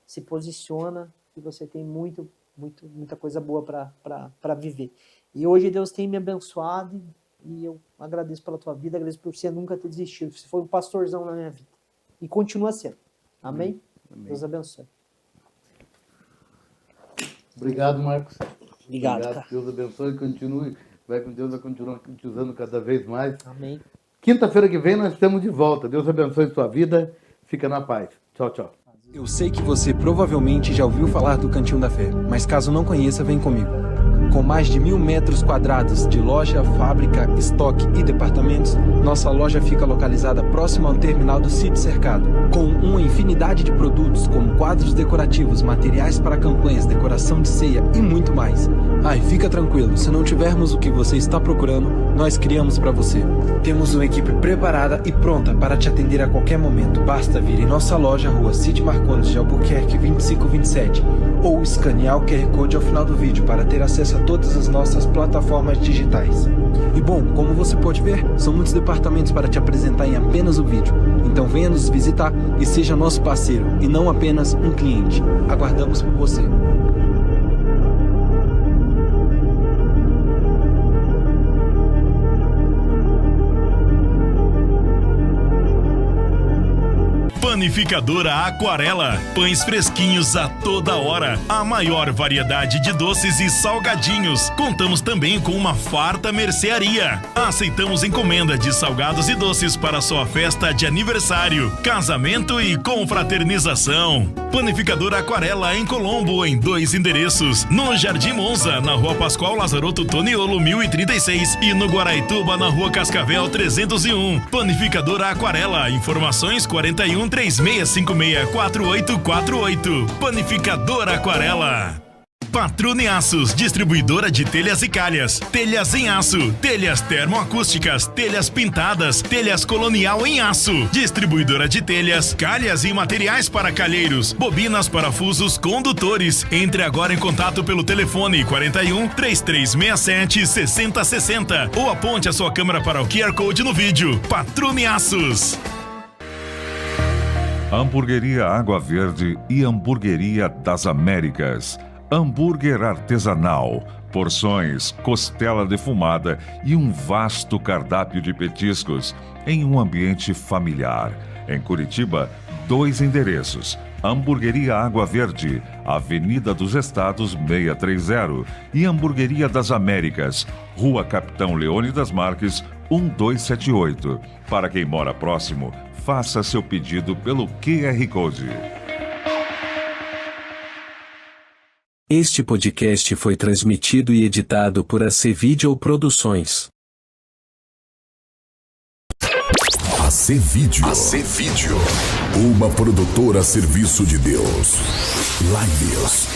se posiciona, que você tem muita coisa boa para viver. E hoje Deus tem me abençoado e eu agradeço pela tua vida, agradeço por você nunca ter desistido. Você foi um pastorzão na minha vida e continua sendo. Amém? Amém. Deus abençoe. Obrigado, Marcos. Obrigado, cara. Deus abençoe e continue. Deus vai continuar te usando cada vez mais. Amém. Quinta-feira que vem nós estamos de volta. Deus abençoe sua vida. Fica na paz. Tchau, tchau. Eu sei que você provavelmente já ouviu falar do Cantinho da Fé, mas caso não conheça, vem comigo. Com mais de 1.000 metros quadrados de loja, fábrica, estoque e departamentos, nossa loja fica localizada próximo ao terminal do Sítio Cercado, com uma infinidade de produtos como quadros decorativos, materiais para campanhas, decoração de ceia e muito mais. Ai, fica tranquilo, se não tivermos o que você está procurando, nós criamos para você. Temos uma equipe preparada e pronta para te atender a qualquer momento. Basta vir em nossa loja, Rua Cid Marcondes de Albuquerque 2527, ou escanear o QR Code ao final do vídeo para ter acesso a todas as nossas plataformas digitais. E bom, como você pode ver, são muitos departamentos para te apresentar em apenas um vídeo. Então venha nos visitar e seja nosso parceiro, e não apenas um cliente. Aguardamos por você. Panificadora Aquarela, pães fresquinhos a toda hora, a maior variedade de doces e salgadinhos. Contamos também com uma farta mercearia. Aceitamos encomenda de salgados e doces para sua festa de aniversário, casamento e confraternização. Panificadora Aquarela em Colombo, em 2 endereços: no Jardim Monza, na Rua Pascoal Lazarotto Toniolo 1036, e no Guaraituba, na Rua Cascavel 301. Panificadora Aquarela, informações 41 3656-4848. Panificadora Aquarela. Patrone Aços, distribuidora de telhas e calhas, telhas em aço, telhas termoacústicas, telhas pintadas, telhas colonial em aço, distribuidora de telhas, calhas e materiais para calheiros, bobinas, parafusos, condutores. Entre agora em contato pelo telefone 41 3367 6060 ou aponte a sua câmera para o QR Code no vídeo. Patrone Aços. Hamburgueria Água Verde e Hamburgueria das Américas. Hambúrguer artesanal, porções, costela defumada e um vasto cardápio de petiscos em um ambiente familiar. Em Curitiba, 2 endereços: Hamburgueria Água Verde, Avenida dos Estados 630, e Hamburgueria das Américas, Rua Capitão Leônidas Marques 1278. Para quem mora próximo, faça seu pedido pelo QR Code. Este podcast foi transmitido e editado por AC Video Produções. AC Video. Uma produtora a serviço de Deus. Lives,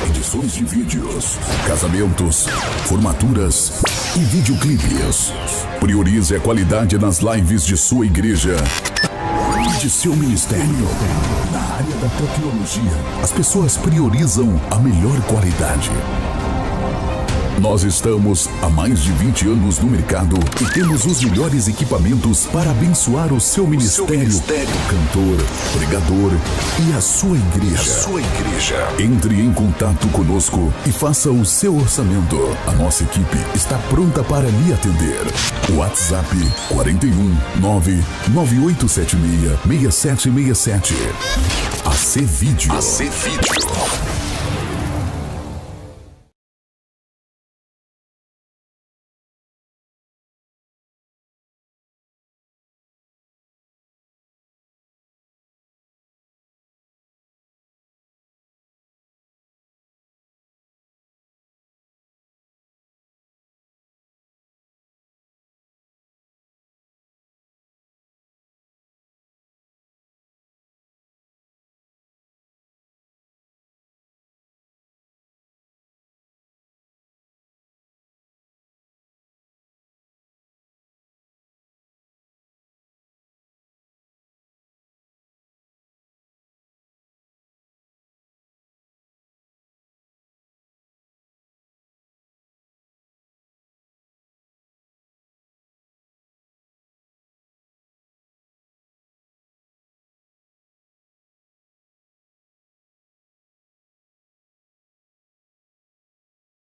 edições de vídeos, casamentos, formaturas e videoclipes. Priorize a qualidade nas lives de sua igreja e de seu ministério. Na área da tecnologia, as pessoas priorizam a melhor qualidade. Nós estamos há mais de 20 anos no mercado e temos os melhores equipamentos para abençoar o seu ministério, cantor, pregador e a sua igreja. Entre em contato conosco e faça o seu orçamento. A nossa equipe está pronta para lhe atender. WhatsApp 41 99876 6767. AC Video.